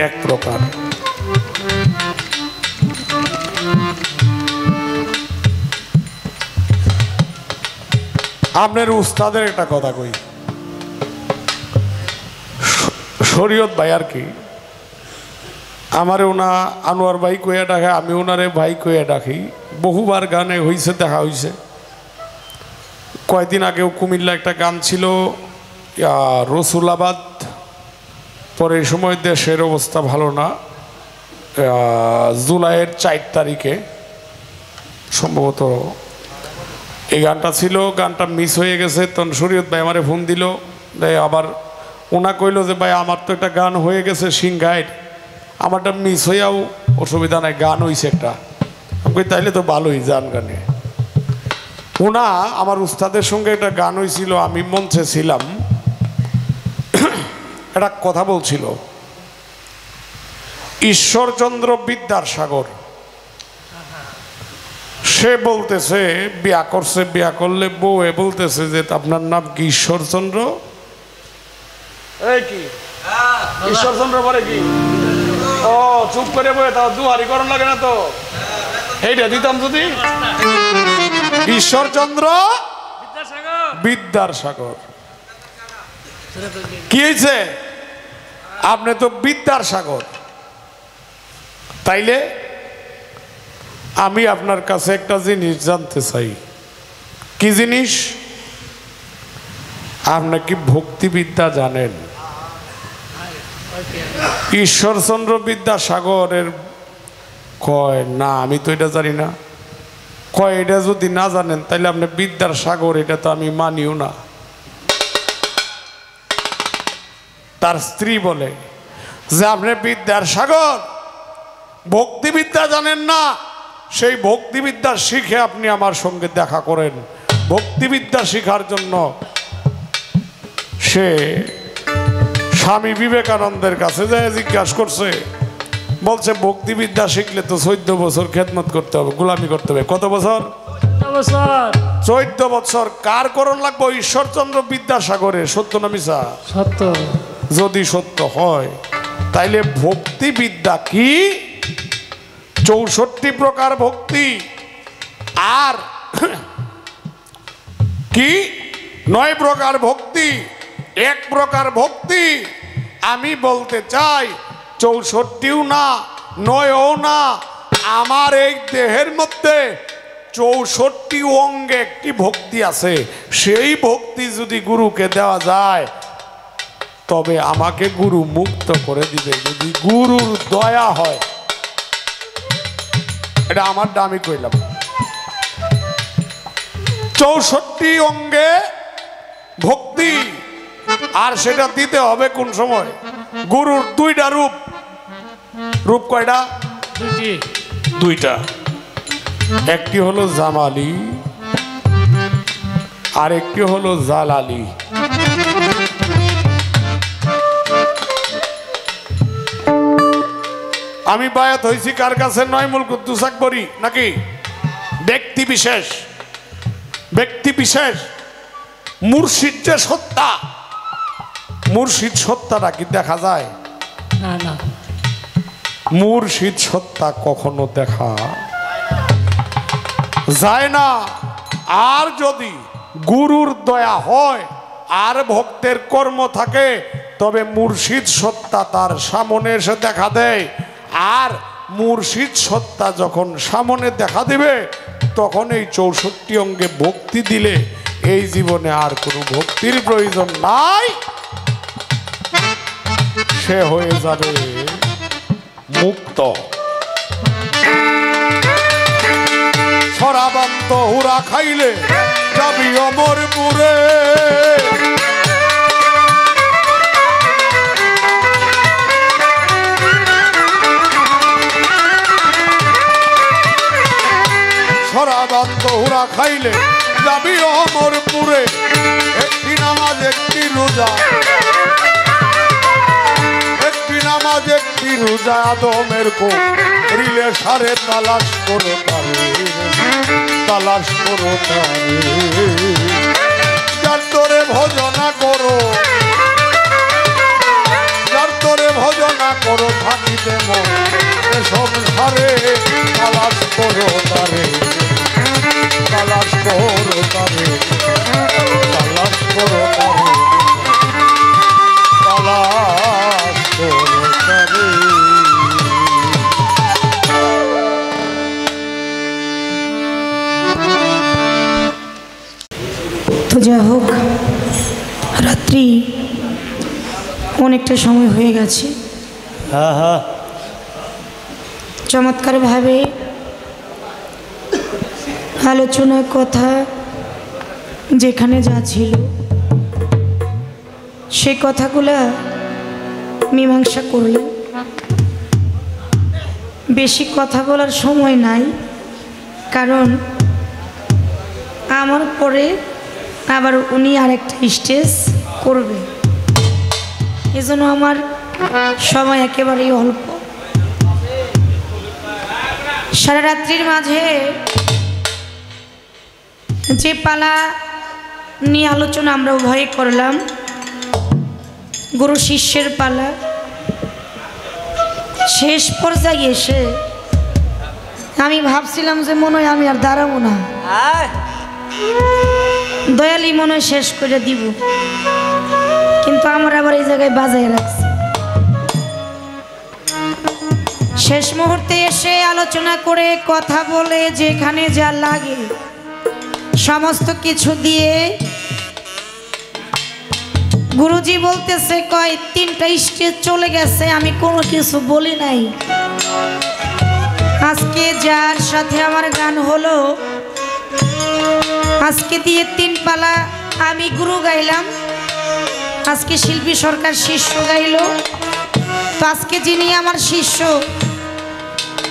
A: ১ প্রকার। আপনার উস্তাদের একটা কথা কই, শরীয়ত ভাই আর কি, আমারে ওনা আনোয়ার ভাই কইয়া ডাকে, আমি ওনারে ভাই কইয়া ডাকি। বহুবার গানে হইছে, দেখা হইছে। কয়েকদিন আগেও কুমিল্লা একটা গান ছিল রসুলাবাদ। পরে এই সময় দেশের অবস্থা ভালো না, জুলাইয়ের ৪ তারিখে সম্ভবত এই গানটা ছিল। গানটা মিস হয়ে গেছে। তখন শরীয়ত ভাই আমারে ফোন দিল, আবার ওনা কইল যে ভাই আমার তো একটা গান হয়ে গেছে সিংগাইড, আমারটা মিস হইয়াও অসুবিধা নাই, গান হইছে একটা। আমি কই তাইলে তো ভালোই, যান গানে। ওনা আমার উস্তাদের সঙ্গে একটা গান হয়েছিল, আমি মঞ্চে ছিলাম। একটা কথা বলছিল, ঈশ্বরচন্দ্র বিদ্যাসাগর, সে বলতেছে বিয়া করছে, বিয়া করলে বউ বলতেছে যে আপনার নাম কি ঈশ্বরচন্দ্র? এই কি ঈশ্বরচন্দ্র বলে কি? ও চুপ করে বলে, তাও দুহারি করণ লাগে না তো? এইটা দিতাম যদি ঈশ্বরচন্দ্র বিদ্যাসাগর। কি হয়েছে? আপনি তো বিদ্যার সাগর। তাইলে আমি আপনার কাছে একটা জিনিস জানতে চাই। কি জিনিস? আপনি কি ভক্তিবিদ্যা জানেন? ঈশ্বরচন্দ্র বিদ্যাসাগরের কয় না আমি তো এটা জানি না। কয় এটা যদি না জানেন তাহলে আপনি বিদ্যার সাগর এটা তো আমি মানিও না। তার স্ত্রী বলে যে আপনি বিদ্যার সাগর, ভক্তিবিদ্যা জানেন না। সেই ভক্তিবিদ্যা শিখে আপনি আমার সঙ্গে দেখা করেন। ভক্তিবিদ্যা শিখার জন্য সে স্বামী বিবেকানন্দের কাছে যায় জিজ্ঞাসা করছে। বলছে ভক্তিবিদ্যা শিখলে তো 14 বছর খেদমত করতে হবে, গোলামি করতে হবে। কত বছর? 14 বছর। কার করণ লাগবে? ঈশ্বরচন্দ্র বিদ্যাসাগরের। সত্য না মিছা?
B: সত্য।
A: যদি সত্য হয় তাইলে ভক্তিবিদ্যা কি? 64 প্রকার ভক্তি আর কি 9 প্রকার ভক্তি, 1 প্রকার ভক্তি। আমি বলতে চাই 64ও না 9ও না, আমার এই দেহের মধ্যে 64 অঙ্গে একটি ভক্তি আছে। সেই ভক্তি যদি গুরুকে দেওয়া যায় তবে আমাকে গুরু মুক্ত করে দিবে, যদি গুরুর দয়া হয়। এটা আমার দামি কইলাম। 64 অঙ্গে ভক্তি, আর সেটা দিতে হবে কোন সময়? গুরুর 2টা রূপ। রূপ কয়টা? 2টা। একটি হলো জামালি আর একটি হলো জালালি। আমি বায়াত হয়েছি কার কাছে? নয়মুল কুদ্দুস আকবরী। নাকি ব্যক্তি বিশেষ? ব্যক্তি বিশেষ। মুর্শিদ যে সত্তা, মুর্শিদ সত্তাটা কি দেখা যায়?
B: না না,
A: মুর্শিদ সত্তা কখনো দেখা যায় না। আর যদি গুরুর দয়া হয় আর ভক্তের কর্ম থাকে তবে মুর্শিদ সত্তা তার সামনে এসে দেখা দেয়। আর মুর্শিদ সত্তা যখন সামনে দেখা দিবে তখন এই 64 অঙ্গে ভক্তি দিলে এই জীবনে আর কোনো ভক্তির প্রয়োজন নাই, সে হয়ে যাবে মুক্ত। সরাবান্ত হুরা খাইলে যাবি অমরপুরে, সরাবান্ত হুরা খাইলে যাবি অমরপুরে। একটি নামাজ একটি রোজা, একটি নামাজ একটি রোজা, আদমের কো রিলে সারে তালাশ করো তারে, তালাশ করো তারে। যার তোরে ভজনা করো, যার তোরে ভজনা করো থাকিতে মন সংসারে, তালাশ করো তারে, তালাশ করো তারে, তালাশ করো তারে, তালাশ করো তারে।
C: তো যা হোক, রাত্রি অনেকটা সময় হয়ে গেছে। চমৎকারভাবে আলোচনার কথা যেখানে যা ছিল সে কথাগুলা মীমাংসা করলেন। বেশি কথা বলার সময় নাই, কারণ আমার পরে আবার উনি আরেকটা স্টেজ করবে, এজন্য আমার সময় একেবারেই অল্প। সারা রাত্রির মাঝে যে পালা নিয়ে আলোচনা আমরা উভয়ে করলাম, গুরু শিষ্যের পালা, শেষ পর্যায়ে এসে আমি ভাবছিলাম যে মনে হয় আমি আর দাঁড়াবো না,
D: আয়
C: দয়ালি মনে হয় শেষ করে দিব, কিন্তু আমার আবার এই জায়গায় বাজায় রাখছে। শেষ মুহূর্তে এসে আলোচনা করে কথা বলে যেখানে যা লাগে সমস্ত কিছু দিয়ে গুরুজি বলতেছে কয় 3টা স্টেজ চলে গেছে, আমি কোনো কিছু বলি নাই। আজকে যার সাথে আমার গান হলো, আজকে দিয়ে 3 পালা আমি গুরু গাইলাম, আজকে শিল্পী সরকার শিষ্য গাইল। তো আজকে যিনি আমার শিষ্য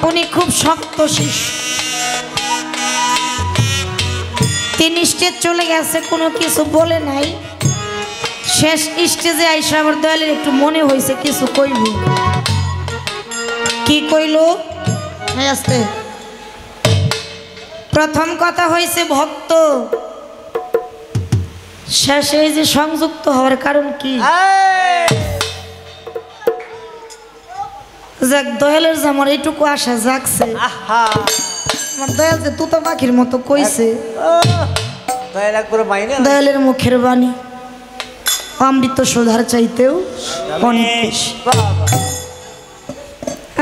C: উনি খুব শক্ত শিষ্য, 3 স্টেজ চলে গেছে, কোনো কিছু বলে নাই। শেষ স্টেজে আইসা আমার দয়ালের একটু মনে হয়েছে কিছু কইব। কি কইল? হ্যাঁ আসতে প্রথম কথা হয়েছে ভক্ত, শেষে এই যে সংযুক্ত হওয়ার কারণ কি? যাক দয়ালের যে আমার এইটুকু আশা জাগছে,
D: আহা
C: আমার দয়াল যে তুতো পাখির মতো কইছে,
D: দয়াল একবার মাইনে
C: দয়ালের মুখের বাণী অমৃত সুধার চাইতেও অনেক বেশি।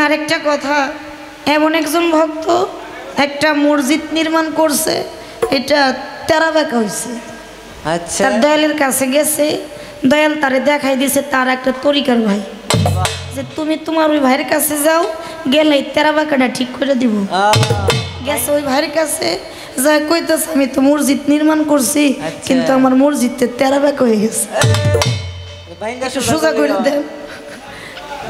C: আরেকটা কথা, এমন একজন ভক্ত একটা মসজিদ নির্মাণ করছে, এটা তেরা বেঁকা হয়েছে।
D: আচ্ছা
C: তার দয়ালের কাছে গেছে, দয়াল তারে দেখাই দিছে তার একটা তরিকার ভাই, যে তুমি তোমার ওই ভাইয়ের কাছে যাও, গেলে তেরা বেঁকাটা ঠিক করে দিব। গেছে ওই ভাইয়ের কাছে, যা কইতেছে আমি তো মসজিদ নির্মাণ করছি, কিন্তু আমার মসজিদে তেরা বেঁকা হয়ে গেছে, সোজা করে দেন।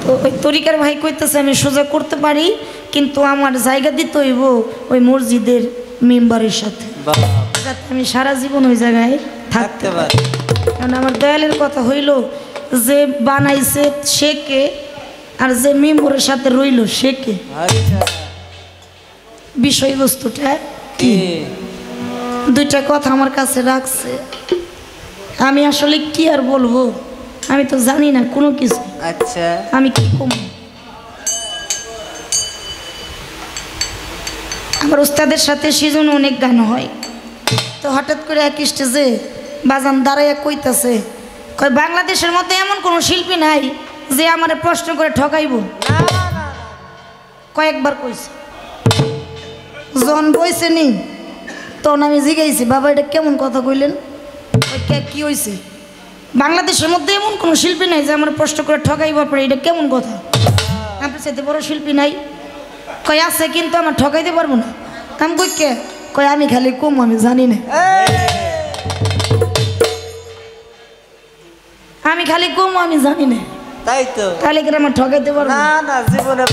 C: তো ওই তরিকার ভাই কইতেছে আমি সোজা করতে পারি, কিন্তু আমার জায়গা দিতে হইব ওই মসজিদের মেম্বারের সাথে, যাতে আমি সারা জীবন ওই জায়গায় থাকতে পারি। কারণ আমার দয়ালের কথা হইল যে বানাইছে সে কে, আর যে মেম্বারের সাথে রইল সে কে। বিষয়বস্তুটা কি? 2টা কথা আমার কাছে রাখছে, আমি আসলে কি আর বলবো, আমি তো জানি না কোনো কিছু।
D: আচ্ছা
C: আমি কি কম, আমার উস্তাদের সাথে সেজন্য অনেক গান হয়। তো হঠাৎ করে এক স্টেজে বাজান দাঁড়াইয়া কইতাছে, কয় বাংলাদেশের মধ্যে এমন কোনো শিল্পী নাই যে আমার প্রশ্ন করে ঠকাইব। কয়েকবার কইছে, জন বইছে নি, তখন আমি জিগাইছি বাবা এটা কেমন কথা কইলেন? কি হয়েছে? বাংলাদেশের মধ্যে এমন কোনো শিল্পী নাই যে আমার প্রশ্ন করে ঠকাইব, আপনার এটা কেমন কথা? আপনার সাথে বড় শিল্পী নাই? কয় আছে, কিন্তু আমার ঠকাইতে পারবো না। আমি কই কে? কয় আমি খালি কম, আমি জানি না, আমি খালি কম, আমি জানি না।
D: তাই তো,
C: তাহলে কি আমার ঠকাইতে পারবো
D: না? না জীবনে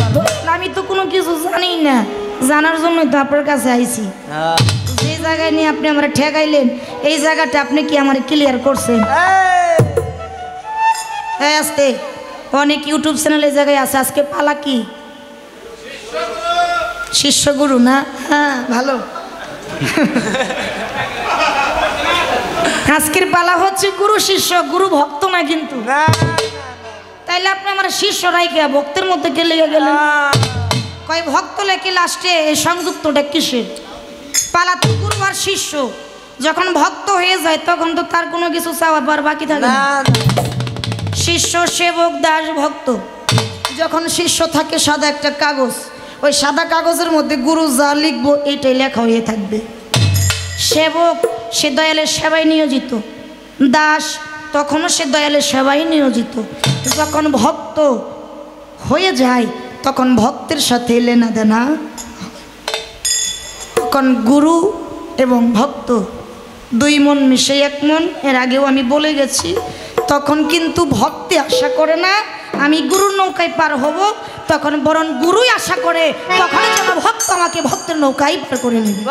C: আমি তো কোনো কিছু জানি না, জানার জন্যই তো আপনার কাছে আইছি। যে জায়গায় নিয়ে আপনি আমার ঠেকাইলেন, এই জায়গাটা আপনি কি আমার ক্লিয়ার করছেন? হ্যাঁ আসতে অনেক ইউটিউব চ্যানেল এই জায়গায় আছে। আজকে পালা কি? শিষ্য গুরু না? হ্যাঁ ভালো। আজকের পালা হচ্ছে গুরু শিষ্য, গুরু ভক্ত না কিন্তু। তাইলে আপনি আমার শিষ্য রাইকে ভক্তের মধ্যে গেলে গেলেন। কয় ভক্ত লেখে লাস্টে এই সংযুক্তটা কিসের? পালা তো গুরু আর শিষ্য, যখন ভক্ত হয়ে যায় তখন তো তার কোনো কিছু চাওয়া পাওয়ার বাকি থাকে না। শিষ্য, সেবক, দাস, ভক্ত। যখন শিষ্য থাকে সাদা একটা কাগজ, ওই সাদা কাগজের মধ্যে গুরু যা লিখবো এইটাই লেখা হয়ে থাকবে। সেবক সে দয়ালের সেবায় নিয়োজিত, দাস তখনও সে দয়ালের সেবায় নিয়োজিত। যখন ভক্ত হয়ে যায় তখন ভক্তের সাথে লেনা দেনা, তখন গুরু এবং ভক্ত 2 মন মিশে 1 মন। এর আগেও আমি বলে গেছি, তখন কিন্তু ভক্তি আশা করে না আমি গুরুর নৌকায় পার হব, তখন বরং গুরুই আশা করে তখন যেন ভক্ত আমাকে ভক্তের নৌকায় পার করে নেবে।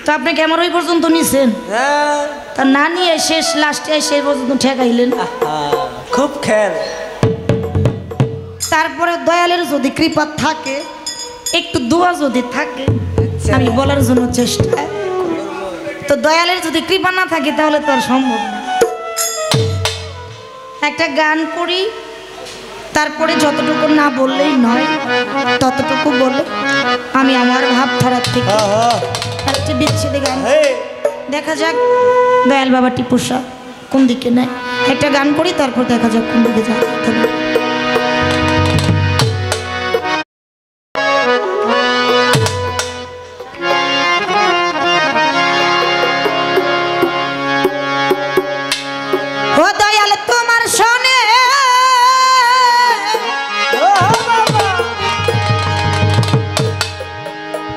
C: তো আপনি কেমন ওই পর্যন্ত নিছেন? তা না নিয়ে শেষ লাস্টে সেই পর্যন্ত ঠেকাইলেন।
D: খুব খেল।
C: তারপরে দয়ালের যদি কৃপা থাকে, একটু দোয়া যদি থাকে, আমি বলার জন্য চেষ্টা, তো দয়ালের যদি কৃপা না থাকে তাহলে তো আর সম্ভব না। একটা গান করি, তারপরে যতটুকু না বললেই নয় ততটুকু বলে আমি আমার ভাব ধরার থেকে একটা বিচ্ছেদে গান দেখা যাক দয়াল বাবা টিপুসা কোন দিকে নেয়। একটা গান করি তারপর দেখা যাক কোন দিকে যায়। ও দয়াল তোমার শোনে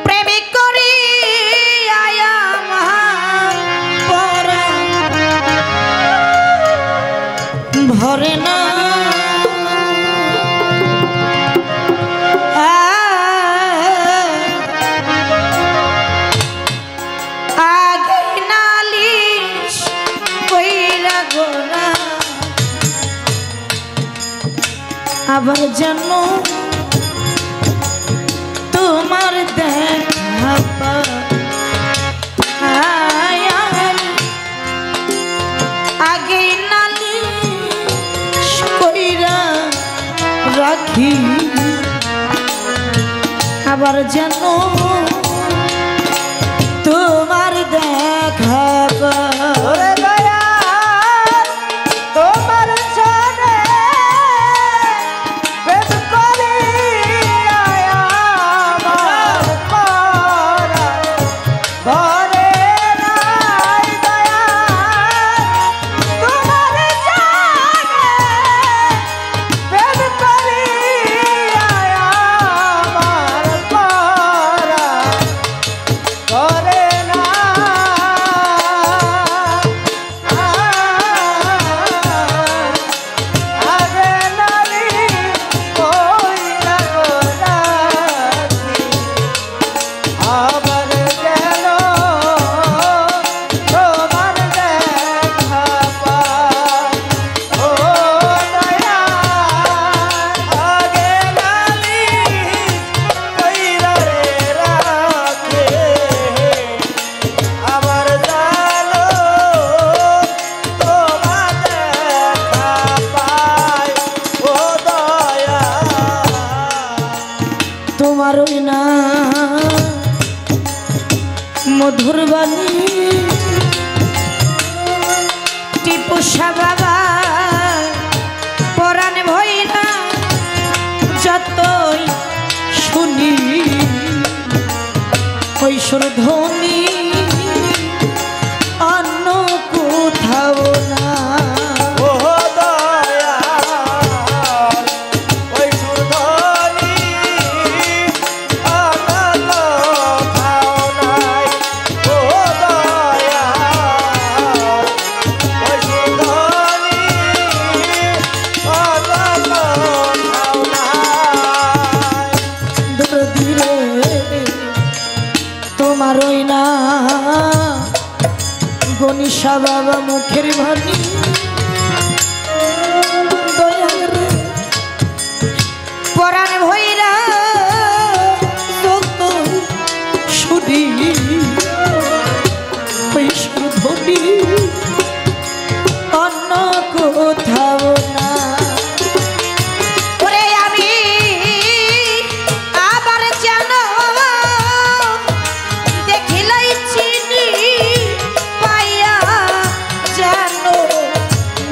C: প্রেমিক করি আয়া ভরে না আগে নালিশ কইরা গোরা আবার যেন তোমার দেখা পাই আগে নালিশ কইরা রাখি আবার যেন তোমার দেখা
D: ওরে দয়া তোমার জানে প্রেম করি আয়া আমার পারা ঘরে নাই দয়া তোমার জানে প্রেম করি আয়া আমার পারা ঘরে না আগে নারী কইরা গোলাপি আবার গেল তোমার দেখা পাই ও দয়া আগে নারী কইরা রে রাখে আবার জানো তোমার দেখা পাই ও দয়া
C: তোমার ওই না মধুর বাণী টিপুসা বাবা পরাণ ভইরা যতই শুনি কৈশোর ধ্বনি অন্য কোথাও না
D: ও দয়া ওই সুরধনি আনন্দ খাও নাই ও দয়া ওই সুরধনি আনন্দ খাও নাই
C: দূরে তোমার ওই না গণিসা বাবা মুখের ভানি দয়াল রে পরাণ ভইরা যত শুনি ওই শুধুনি অন্য কোথাও না ওরে আমি আবার যেন দেখিলাই চিনি পাইয়া যেন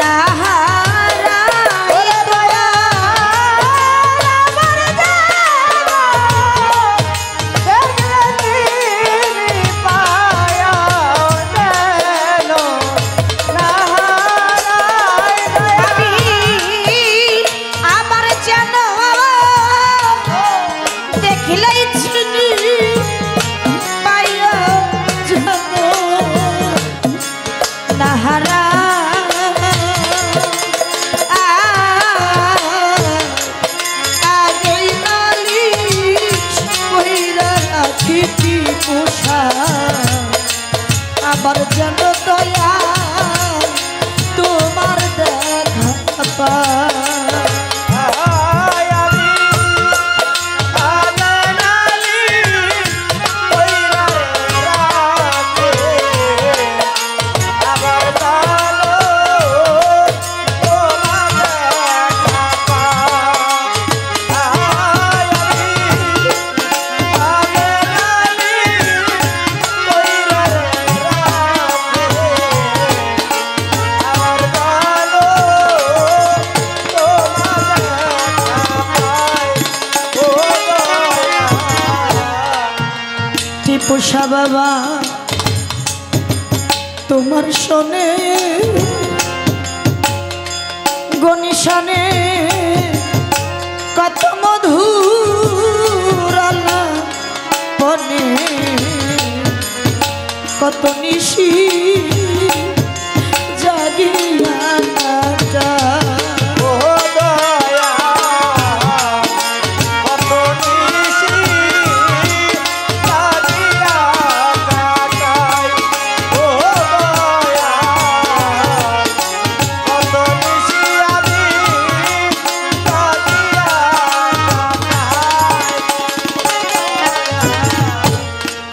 C: না হারাই দয়া
D: আমার দেখলে তিনি পায়া যেন না হারাই দয়া
C: আমি আবার যেন দেখিলাই চিনি পাইয়া যেন না আগেই নালিশ কইরা রাখি টিপুসা আবার যেন দয়া তোমার দেখা পাই
D: আমি আগানালি কইরা রাখে আবার জানো তোমার দেখা পাই
C: টিপুষা বাবা তোমার শোনে গনিশানে কত মধুর আলাপনে কত নিশি জাগিয়া কাটা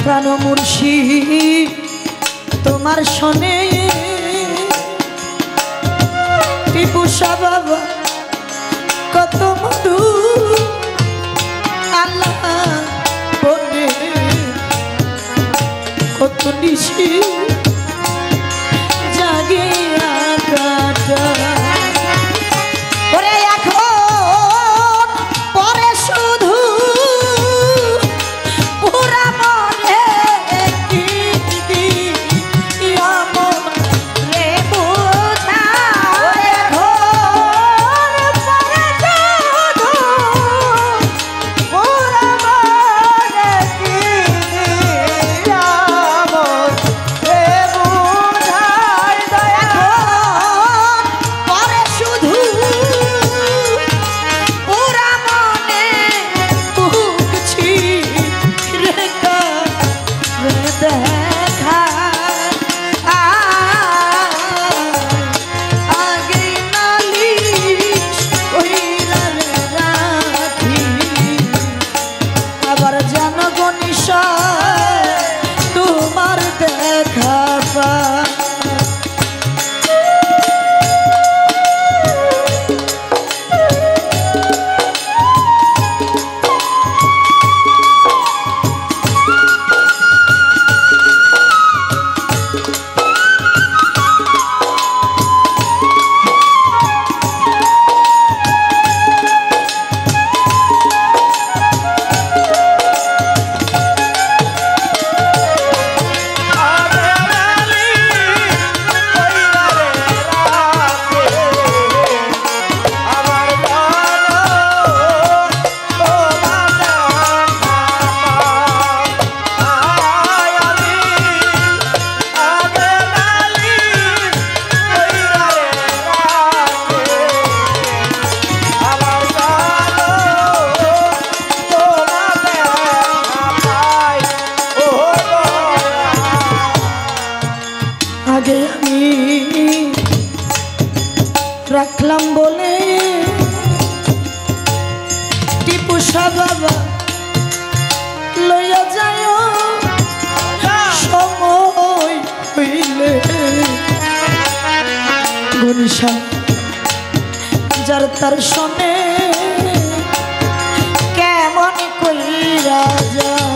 C: প্রাণ মুর্শিদ তোমার শোনে টিপুষা বাবা কত মধু আল্লাহ বনে কত নিশি জাগিয়া কাটা ওরে এখন পরে শুধু পুরা মনে কি দিয়া মনে বোঝা এখন পরে শুধু
D: পুরা মনে কি দিয়া মনে বুঝাই দয়া
C: এখন পরে শুধু পুরা মনে বুঝছি রেখা দেখা আগে নালিশ কইরা রাখি আবার জানো গনিশা তোমার দেখা পা আগে আমি রাখলাম বলে টিপুষা বাবা লইয়া যায় সময় হইলে গনিশা যার তার শোনে কেমন কইরা যায়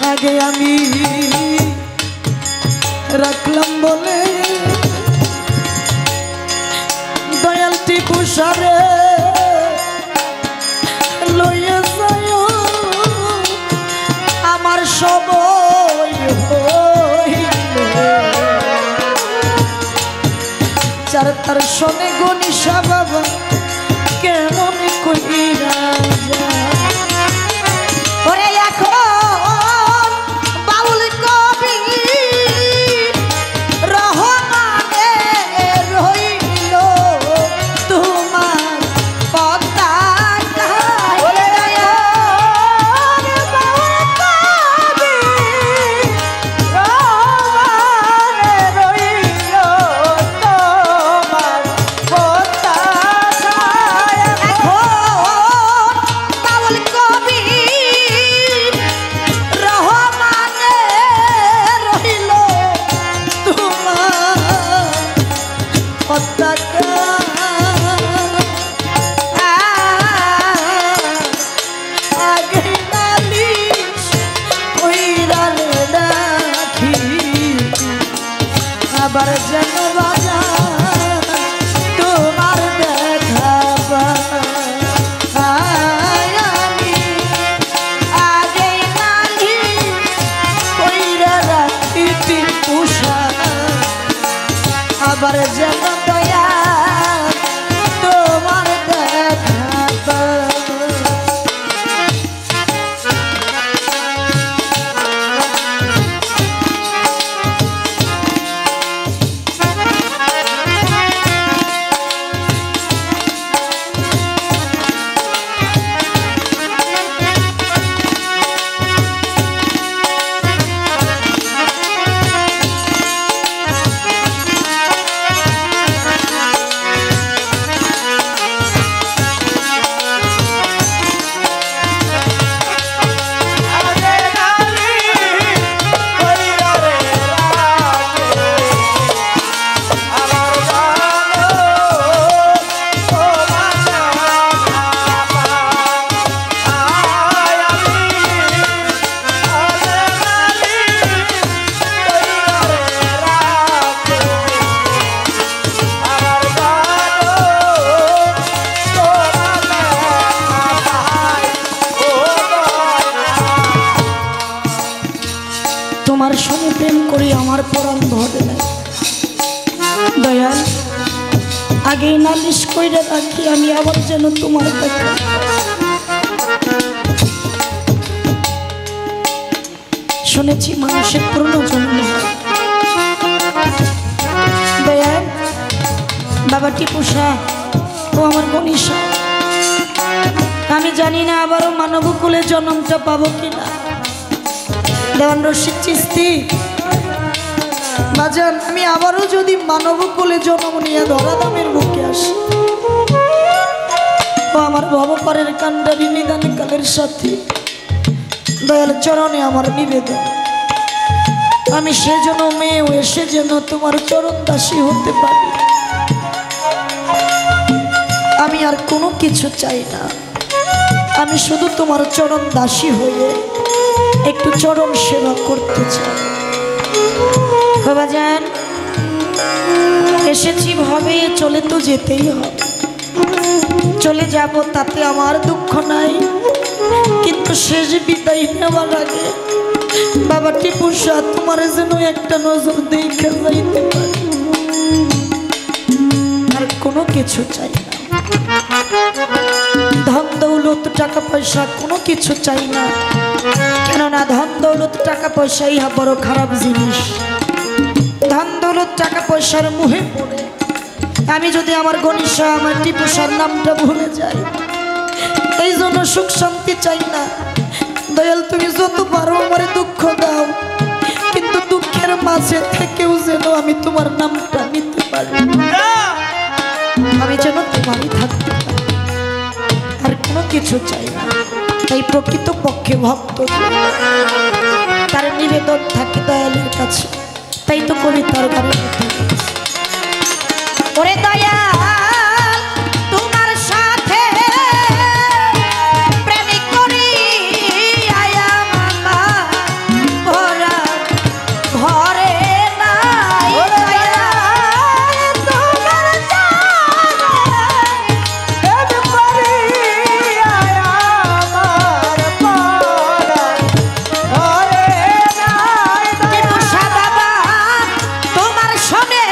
C: আগে আমি রাখলাম বলে দয়াল টিপুষারে লইয়া যায় আমার সময় হইলে যার তার শোনে গনিশা বাবা কেমন কইরা যায় ওরে এখন বাউল কবি রহমানে রইল তোমার পতাকা
D: ওরে বাউল কবি রহমানে রইল তোমার পতাকা
C: পতাকা আবার যেন বাজান তোমার দেখা পাই আমি আগে নালি কইরা রাখি টিপুষা আবার যেন দয়া তোমার দেখা পাই তোমার সঙ্গে প্রেম করি আমার পরাণ ভরে না দয়াল আগেই নালিশ কইরা রাখি আমি আবার যেন তোমার দেখা শুনেছি মানুষের পুনর্জন্ম দয়াল বাবা টিপুষা ও আমার মনীষা আমি জানি না আবারও মানবকুলে জন্মটা পাবো কিনা দেওয়ান রশিদ চিস্তি বাজান আমি আবারও যদি মানবকুলে জন্ম নিয়ে ধরাধামের বুকে আসি ও আমার ভবপারের কান্ডারি নিদান কালের সাথে দয়াল চরণে আমার নিবেদন আমি সেজন্য মেয়ে এসে যেন তোমার চরণ দাসী হতে পারি আমি আর কোনো কিছু চাই না আমি শুধু তোমার চরণ দাসী হয়ে একটু চরণ সেবা করতে চাই বাবাজান এসেছি ভাবে চলে তো যেতেই হবে চলে যাব তাতে আমার দুঃখ নাই কিন্তু শেষ বিদায় নেওয়ার আগে বাবা টিপুষা তোমার যেন একটা নজর দেখে যাইতে পারে আর কোনো কিছু চাই না ধন দৌলত টাকা পয়সা কোনো কিছু চাই না কেননা ধন দৌলত টাকা পয়সা ইহা বড় খারাপ জিনিস ধন দৌলত টাকা পয়সার মুহে পড়ে আমি যদি আমার গণিসা আমার টিপুষার নামটা ভুলে যাই এই জন্য সুখ শান্তি চাই না দয়াল তুমি যত পারো আমার দুঃখ দাও কিন্তু দুঃখের মাঝে থেকেও যেন আমি তোমার নামটা নিতে পারি আমি যেন তোমারই থাকতে পারি আর কোনো কিছু চাই না তাই প্রকৃত পক্ষে ভক্ত তার নিবেদন থাকে দয়ালের কাছে তাই তো করি তার ঘরে ওরে দয়া তোমার সাথে প্রেমিক করি আয়া মামা ভরা ঘরে নাই দয়া তোমার সাথে
D: করি আয়া আমার পাড়া ঘরে নাই
C: কিন্তু সাদা তোমার সঙ্গে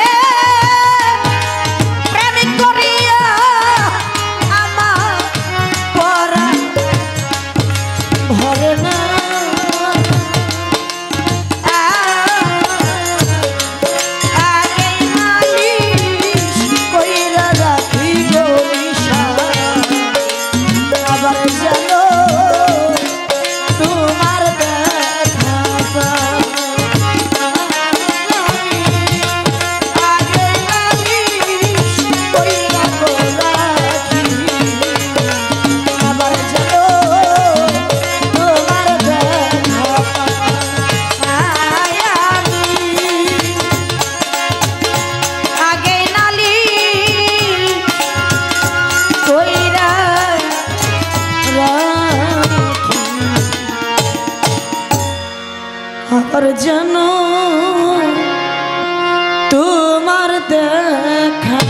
C: আর জানো তো দেখা